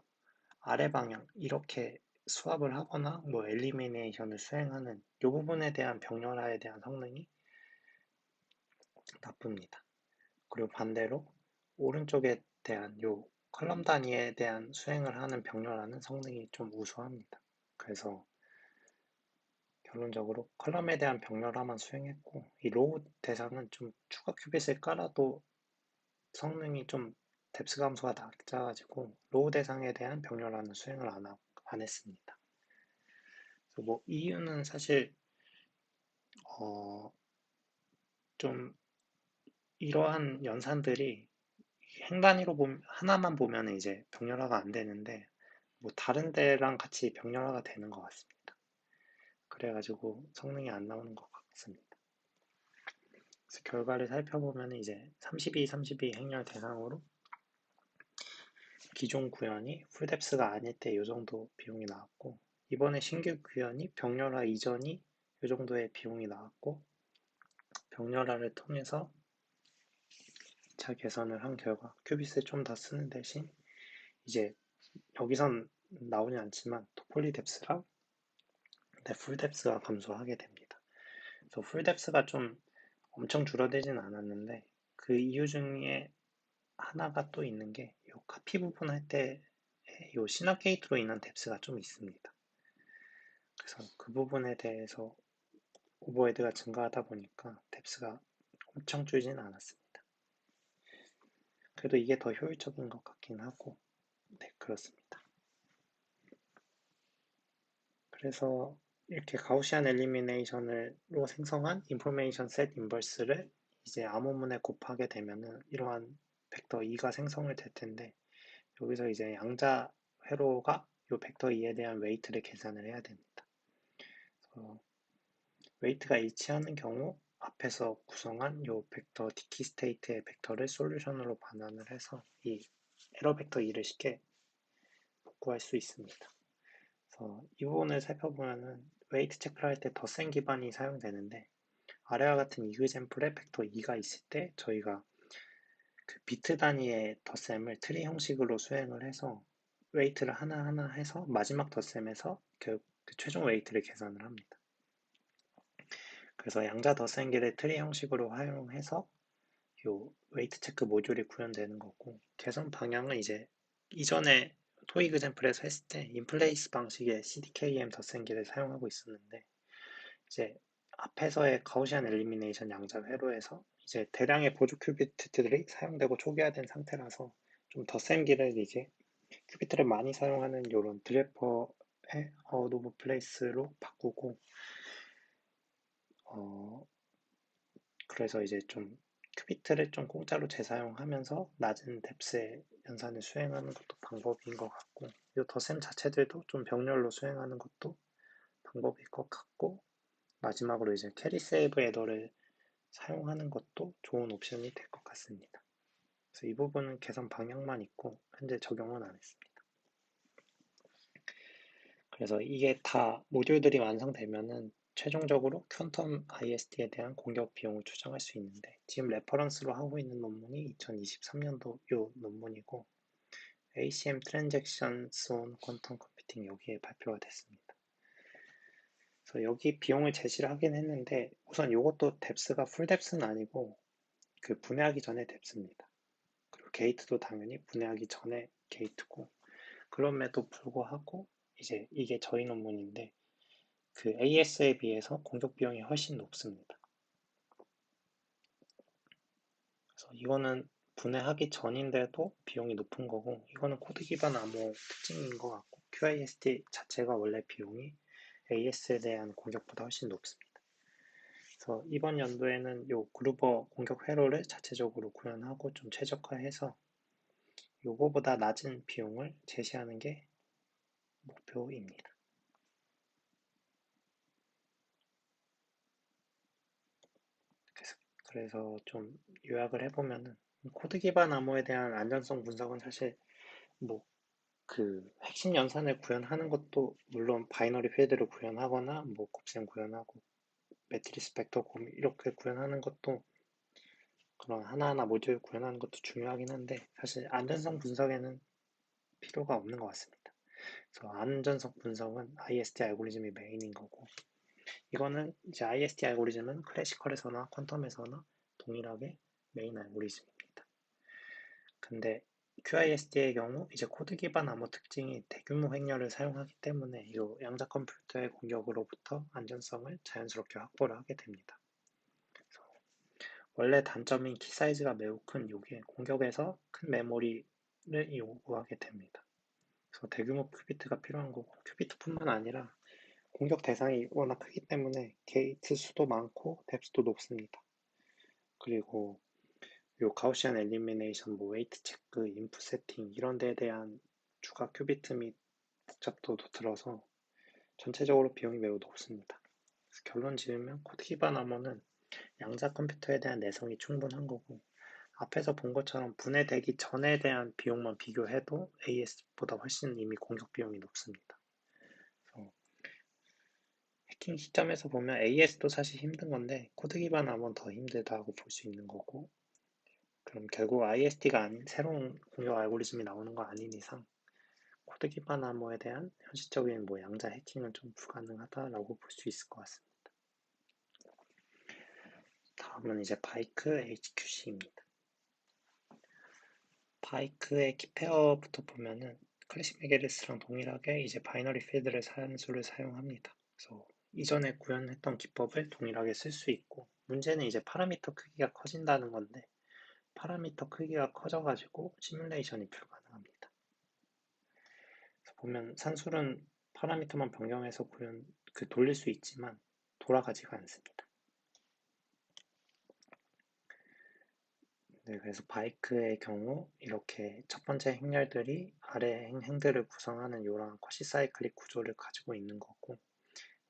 아래 방향 이렇게 수합을 하거나 뭐 엘리미네이션을 수행하는 요 부분에 대한 병렬화에 대한 성능이 나쁩니다. 그리고 반대로 오른쪽에 대한 요 컬럼 단위에 대한 수행을 하는 병렬화는 성능이 좀 우수합니다. 그래서 결론적으로 컬럼에 대한 병렬화만 수행했고, 이 로우 대상은 좀 추가 큐빗을 깔아도 성능이 좀 뎁스 감소가 낮아가지고 로우 대상에 대한 병렬화는 수행을 안 했습니다. 그래서 뭐 이유는 사실 좀 이러한 연산들이 행 단위로 하나만 보면 이제 병렬화가 안 되는데, 뭐 다른 데랑 같이 병렬화가 되는 것 같습니다. 그래가지고 성능이 안 나오는 것 같습니다. 그래서 결과를 살펴보면 이제 32 행렬 대상으로 기존 구현이 풀뎁스가 아닐 때 이 정도 비용이 나왔고, 이번에 신규 구현이 병렬화 이전이 이 정도의 비용이 나왔고, 병렬화를 통해서 2차 개선을 한 결과 큐빗을 좀 더 쓰는 대신 이제 여기선 나오지 않지만 토폴리 뎁스랑 풀뎁스가 감소하게 됩니다. 그래서 풀뎁스가 좀 엄청 줄어들진 않았는데, 그 이유 중에 하나가 또 있는 게 이 카피 부분 할 때 이 시납 게이트로 인한 뎁스가 좀 있습니다. 그래서 그 부분에 대해서 오버헤드가 증가하다 보니까 뎁스가 엄청 줄지는 않았습니다. 그래도 이게 더 효율적인 것 같긴 하고, 네, 그렇습니다. 그래서 이렇게 가우시안 엘리미네이션으로 생성한 인포메이션 셋 인버스를 이제 암호문에 곱하게 되면은 이러한 벡터 2가 생성을 될 텐데, 여기서 이제 양자 회로가 이 벡터 2에 대한 웨이트를 계산을 해야 됩니다. 그래서 웨이트가 일치하는 경우 앞에서 구성한 이 벡터 디키 스테이트의 벡터를 솔루션으로 반환을 해서 이 에러 벡터 2를 쉽게 복구할 수 있습니다. 그래서 이 부분을 살펴보면은 웨이트 체크를 할 때 덧셈 기반이 사용되는데, 아래와 같은 이그젠플에 벡터 2가 있을 때 저희가 그 비트 단위의 덧셈을 트리 형식으로 수행을 해서 웨이트를 하나하나 해서 마지막 덧셈에서 그 그 최종 웨이트를 계산을 합니다. 그래서 양자 덧셈기를 트리 형식으로 활용해서 요 웨이트 체크 모듈이 구현되는 거고, 개선 방향은 이제 이전에 토익 젬플에서 했을 때 인플레이스 방식의 CDKM 덧셈기를 사용하고 있었는데, 이제 앞에서의 가우시안 엘리미네이션 양자 회로에서 이제 대량의 보조 큐비트들이 사용되고 초기화된 상태라서 좀 덧셈기를 이제 큐비트를 많이 사용하는 이런 드래퍼의 아웃 오브 플레이스로 바꾸고, 그래서 이제 좀 큐비트를 좀 공짜로 재사용하면서 낮은 뎁스의 연산을 수행하는 것도 방법인 것 같고, 이 덧셈 자체들도 좀 병렬로 수행하는 것도 방법일 것 같고, 마지막으로 이제 캐리 세이브 에더를 사용하는 것도 좋은 옵션이 될 것 같습니다. 그래서 이 부분은 개선 방향만 있고 현재 적용은 안 했습니다. 그래서 이게 다 모듈들이 완성되면은 최종적으로 퀀텀 ISD에 대한 공격 비용을 추정할 수 있는데, 지금 레퍼런스로 하고 있는 논문이 2023년도 요 논문이고, ACM Transactions on Quantum Computing 여기에 발표가 됐습니다. 그래서 여기 비용을 제시를 하긴 했는데, 우선 이것도 뎁스가 풀 뎁스는 아니고 그 분해하기 전에 뎁스입니다. 그리고 게이트도 당연히 분해하기 전에 게이트고, 그럼에도 불구하고 이제 이게 저희 논문인데 그 AS에 비해서 공격 비용이 훨씬 높습니다. 그래서 이거는 분해하기 전인데도 비용이 높은 거고, 이거는 코드 기반 암호 특징인 것 같고, QIST 자체가 원래 비용이 AS에 대한 공격보다 훨씬 높습니다. 그래서 이번 연도에는 요 그루버 공격 회로를 자체적으로 구현하고 좀 최적화해서 요거보다 낮은 비용을 제시하는 게 목표입니다. 그래서 좀 요약을 해보면은, 코드 기반 암호에 대한 안전성 분석은 사실 뭐 그 핵심 연산을 구현하는 것도 물론 바이너리 필드를 구현하거나 뭐 곱셈 구현하고 매트리스 벡터 곰 이렇게 구현하는 것도, 그런 하나하나 모듈 구현하는 것도 중요하긴 한데 사실 안전성 분석에는 필요가 없는 것 같습니다. 그래서 안전성 분석은 IST 알고리즘이 메인인 거고, 이거는 이제 IST 알고리즘은 클래시컬에서나 퀀텀에서나 동일하게 메인 알고리즘입니다. 근데 QIST의 경우 이제 코드 기반 암호 특징이 대규모 횡렬을 사용하기 때문에 이 양자 컴퓨터의 공격으로부터 안전성을 자연스럽게 확보를 하게 됩니다. 그래서 원래 단점인 키 사이즈가 매우 큰 요게 공격에서 큰 메모리를 요구하게 됩니다. 그래서 대규모 큐비트가 필요한 거고, 큐비트뿐만 아니라 공격 대상이 워낙 크기 때문에 게이트 수도 많고 뎁스도 높습니다. 그리고 요 가우시안 엘리미네이션, 뭐 웨이트 체크, 인풋 세팅 이런 데에 대한 추가 큐비트 및 복잡도도 들어서 전체적으로 비용이 매우 높습니다. 그래서 결론 지으면 코드 기반 암호는 양자 컴퓨터에 대한 내성이 충분한 거고, 앞에서 본 것처럼 분해되기 전에 대한 비용만 비교해도 AS보다 훨씬 이미 공격 비용이 높습니다. 그래서 해킹 시점에서 보면 AS도 사실 힘든 건데 코드 기반 암호는 더 힘들다고 볼 수 있는 거고, 그럼 결국 IST가 아닌 새로운 공격 알고리즘이 나오는 거 아닌 이상 코드 기반 암호에 대한 현실적인 뭐 양자 해킹은 좀 불가능하다라고 볼 수 있을 것 같습니다. 다음은 이제 바이크 HQC입니다. 바이크의 키페어부터 보면은 클래식 메게리스랑 동일하게 이제 바이너리 필드를 산수를 사용합니다. 그래서 이전에 구현했던 기법을 동일하게 쓸 수 있고, 문제는 이제 파라미터 크기가 커진다는 건데, 파라미터 크기가 커져가지고 시뮬레이션이 불가능합니다. 그래서 보면 산술은 파라미터만 변경해서 돌릴 수 있지만 돌아가지가 않습니다. 네, 그래서 바이크의 경우 이렇게 첫 번째 행렬들이 아래 행들을 구성하는 이런 쿼시사이클릭 구조를 가지고 있는 거고,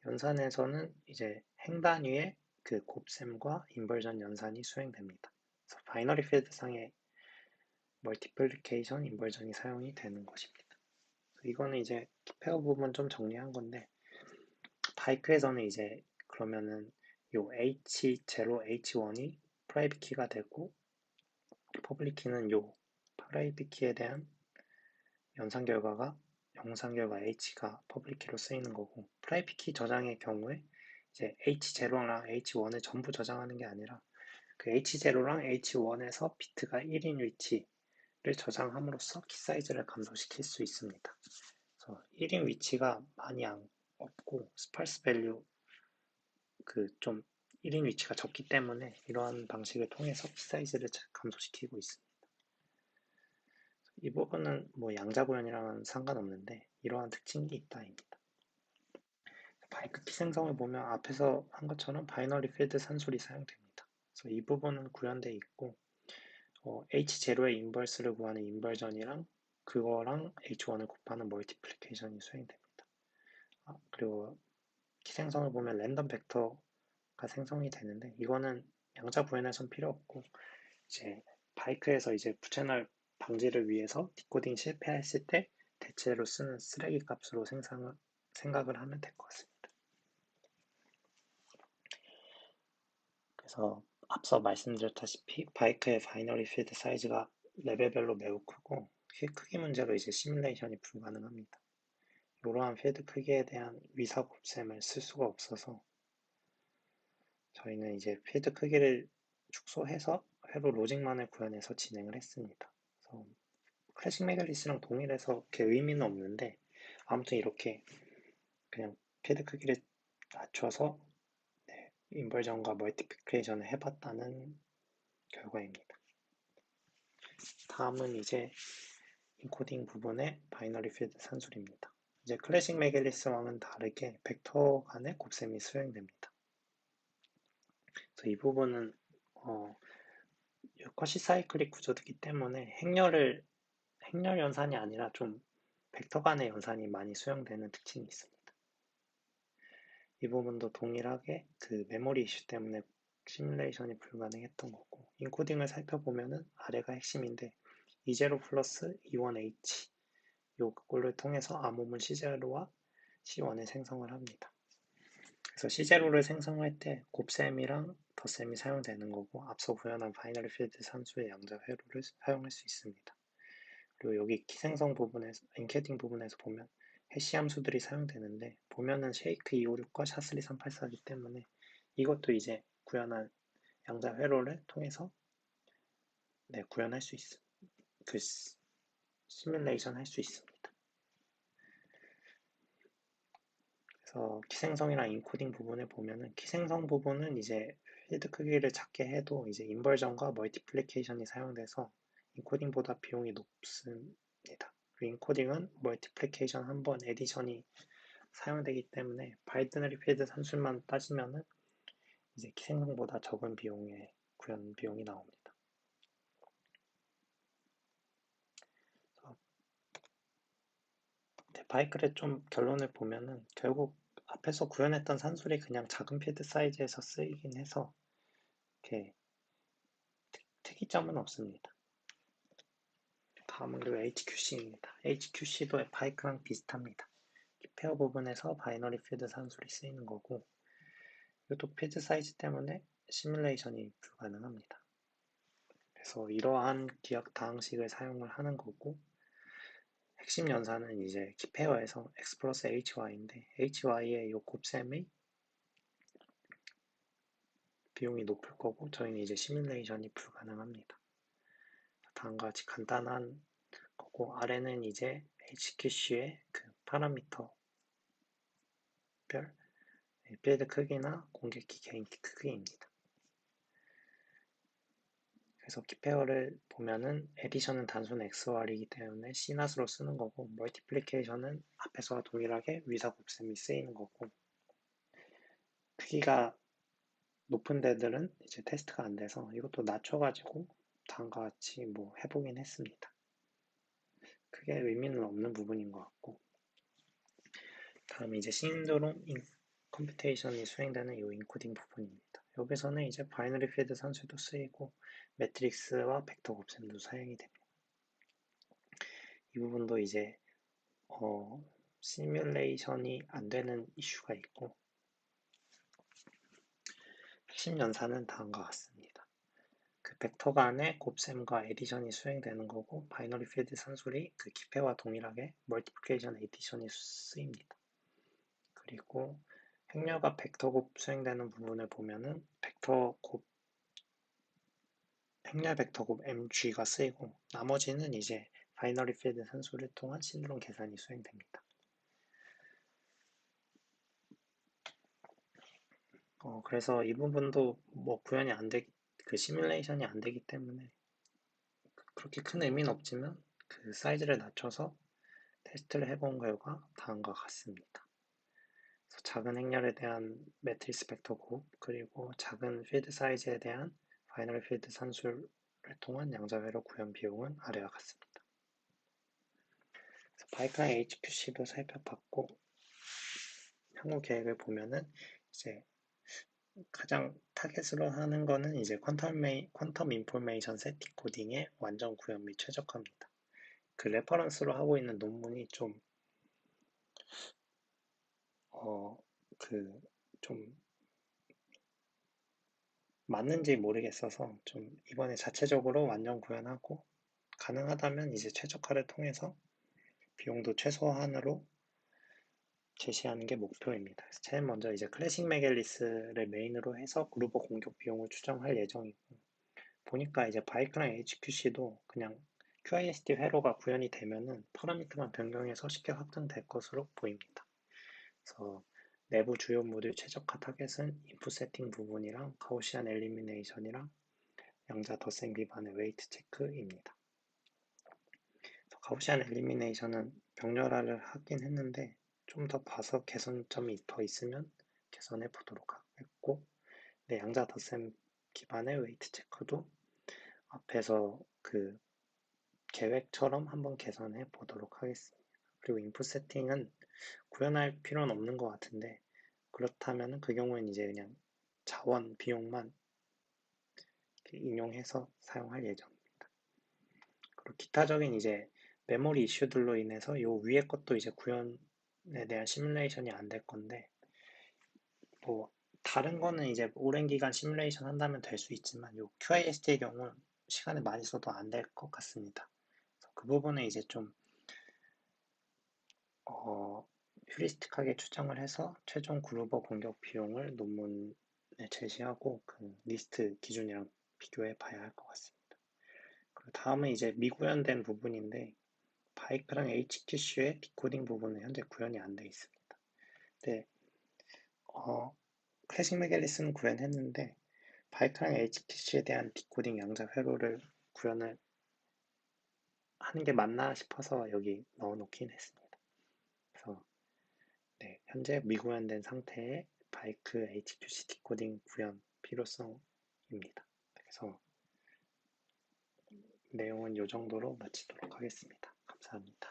연산에서는 이제 행 단위의 그 곱셈과 인버전 연산이 수행됩니다. 그래서 바이너리 필드상의 멀티플리케이션 인버전이 사용이 되는 것입니다. 이거는 이제 키페어 부분 좀 정리한 건데, 바이크에서는 이제 그러면은 요 H0, H1이 프라이빗 키가 되고, 퍼블릭 키는 요 프라이빗 키에 대한 연산 결과가 영상 결과 H가 퍼블릭 키로 쓰이는 거고, 프라이빗 키 저장의 경우에 이제 H0랑 H1을 전부 저장하는 게 아니라 그 H0랑 H1에서 비트가 1인 위치를 저장함으로써 키 사이즈를 감소시킬 수 있습니다. 그래서 1인 위치가 많이 없고 스팔스 밸류 좀 1인 위치가 적기 때문에 이러한 방식을 통해서 키 사이즈를 감소시키고 있습니다. 이 부분은 뭐 양자 구현이랑은 상관없는데 이러한 특징이 있다입니다. 바이크 키 생성을 보면 앞에서 한 것처럼 바이너리 필드 산술이 사용됩니다. 그래서 이 부분은 구현되어 있고 H0의 인버스를 구하는 인버전이랑 그거랑 H1을 곱하는 멀티플리케이션이 수행됩니다. 그리고 키 생성을 보면 랜덤 벡터가 생성이 되는데 이거는 양자 구현에선 필요 없고 이제 바이크에서 이제 부채널 방지를 위해서 디코딩 실패했을 때 대체로 쓰는 쓰레기 값으로 생각을 하면 될 것 같습니다. 그래서 앞서 말씀드렸다시피 바이크의 바이너리 필드 사이즈가 레벨별로 매우 크고 크기 문제로 이제 시뮬레이션이 불가능합니다. 이러한 필드 크기에 대한 위사 곱셈을 쓸 수가 없어서 저희는 이제 필드 크기를 축소해서 회로 로직만을 구현해서 진행을 했습니다. 그래서 클래식 메갈리스랑 동일해서 그렇게 의미는 없는데 아무튼 이렇게 그냥 필드 크기를 낮춰서 인버전과 멀티플리케이션을 해봤다는 결과입니다. 다음은 이제 인코딩 부분의 바이너리 필드 산술입니다. 이제 클래식 메갈리스와는 다르게 벡터 간의 곱셈이 수행됩니다. 그래서 이 부분은 컷시 사이클릭 구조이기 때문에 행렬 연산이 아니라 좀 벡터 간의 연산이 많이 수행되는 특징이 있습니다. 이 부분도 동일하게 그 메모리 이슈 때문에 시뮬레이션이 불가능했던 거고, 인코딩을 살펴보면은 아래가 핵심인데 E0 플러스 E1H 요거를 통해서 암호문 C0와 C1을 생성을 합니다. 그래서 C0를 생성할 때 곱셈이랑 덧셈이 사용되는 거고 앞서 구현한 바이너리 필드 산수의 양자 회로를 사용할 수 있습니다. 그리고 여기 키 생성 부분에서 엔캐딩 부분에서 보면 해시 함수들이 사용되는데 보면은 쉐이크 256과 샤슬리 384이기 때문에 이것도 이제 구현한 양자 회로를 통해서 구현할 수 있습니다. 시뮬레이션 할 수 있습니다. 그래서 키 생성이랑 인코딩 부분을 보면은 키 생성 부분은 이제 필드 크기를 작게 해도 이제 인버전과 멀티플리케이션이 사용돼서 인코딩보다 비용이 높습니다. 그리고 인코딩은 멀티플리케이션 한 번 에디션이 사용되기 때문에 바이너리 필드 산술만 따지면은 이제 키 생성보다 적은 비용의 구현 비용이 나옵니다. 바이크의 좀 결론을 보면은 결국 앞에서 구현했던 산술이 그냥 작은 필드 사이즈에서 쓰이긴 해서 이렇게 특이점은 없습니다. 다음은 그리고 HQC입니다. HQC도 바이크랑 비슷합니다. 페어 부분에서 바이너리 필드 산술이 쓰이는 거고 이것도 필드 사이즈 때문에 시뮬레이션이 불가능합니다. 그래서 이러한 기억 다항식을 사용을 하는 거고 핵심 연산은 이제 키페어에서 x 플러스 hy인데 hy의 이 곱셈의 비용이 높을 거고 저희는 이제 시뮬레이션이 불가능합니다. 다음과 같이 간단한 거고 아래는 이제 HQC의 그 파라미터 별 필드 크기나 공개키 개인키 크기입니다. 그래서 키페어를 보면은 에디션은 단순 XOR이기 때문에 CNAS로 쓰는 거고 멀티플리케이션은 앞에서와 동일하게 위사 곱셈이 쓰이는 거고 크기가 높은 데들은 이제 테스트가 안 돼서 이것도 낮춰가지고 다음과 같이 뭐 해보긴 했습니다. 크게 의미는 없는 부분인 것 같고 다음에 이제 신드롬 컴퓨테이션이 수행되는 이 인코딩 부분입니다. 여기서는 이제 바이너리 필드 산수도 쓰이고 매트릭스와 벡터 곱셈도 사용이 됩니다. 이 부분도 이제 시뮬레이션이 안 되는 이슈가 있고 핵심 연산은 다음과 같습니다. 그 벡터 간의 곱셈과 에디션이 수행되는 거고, 바이너리 필드 산술이 그 기폐와 동일하게 멀티플리케이션 에디션이 쓰입니다. 그리고 행렬과 벡터 곱 수행되는 부분을 보면은 행렬 벡터 곱 mg가 쓰이고, 나머지는 이제 바이너리 필드 산술을 통한 신드롬 계산이 수행됩니다. 그래서 이 부분도 뭐 구현이 그 시뮬레이션이 안 되기 때문에 그렇게 큰 의미는 없지만 그 사이즈를 낮춰서 테스트를 해본 결과 다음과 같습니다. 그래서 작은 행렬에 대한 매트리스 벡터 곱, 그리고 작은 필드 사이즈에 대한 바이너리 필드 산술을 통한 양자회로 구현 비용은 아래와 같습니다. 바이크랑 HQC도 살펴봤고, 향후 계획을 보면은 이제 가장 타겟으로 하는 거는 이제 퀀텀 인포메이션 셋 디코딩의 완전 구현 및 최적화입니다. 그 레퍼런스로 하고 있는 논문이 좀 맞는지 모르겠어서 좀 이번에 자체적으로 완전 구현하고, 가능하다면 이제 최적화를 통해서 비용도 최소한으로 제시하는 게 목표입니다. 그래서 제일 먼저 이제 클래식 메갤리스를 메인으로 해서 그루버 공격 비용을 추정할 예정이고, 보니까 이제 바이크랑 HQC도 그냥 QIST 회로가 구현이 되면은 파라미터만 변경해서 쉽게 확정될 것으로 보입니다. 그래서 내부 주요 모듈 최적화 타겟은 인풋 세팅 부분이랑 가우시안 엘리미네이션이랑 양자 덧셈 기반의 웨이트 체크입니다. 가우시안 엘리미네이션은 병렬화를 하긴 했는데 좀 더 봐서 개선점이 더 있으면 개선해 보도록 하겠고, 네, 양자 덧셈 기반의 웨이트 체크도 앞에서 그 계획처럼 한번 개선해 보도록 하겠습니다. 그리고 인풋 세팅은 구현할 필요는 없는 것 같은데, 그렇다면 그 경우에는 이제 그냥 자원 비용만 인용해서 사용할 예정입니다. 그리고 기타적인 이제 메모리 이슈들로 인해서 요 위에 것도 이제 구현에 대한 시뮬레이션이 안 될 건데, 뭐 다른 거는 이제 오랜 기간 시뮬레이션 한다면 될 수 있지만 요 QIST의 경우 시간을 많이 써도 안 될 것 같습니다. 그 부분은 이제 좀 휴리스틱하게 추정을 해서 최종 그루버 공격 비용을 논문에 제시하고 그 리스트 기준이랑 비교해 봐야 할 것 같습니다. 그리고 다음은 이제 미구현된 부분인데, 바이크랑 HQC의 디코딩 부분은 현재 구현이 안 돼 있습니다. 근데 클래식 메갤리스는 구현했는데 바이크랑 HQC에 대한 디코딩 양자 회로를 구현을 하는 게 맞나 싶어서 여기 넣어놓긴 했습니다. 그래서 네, 현재 미구현된 상태의 바이크 HQC 디코딩 구현 필요성입니다. 그래서 내용은 이 정도로 마치도록 하겠습니다. 감사합니다.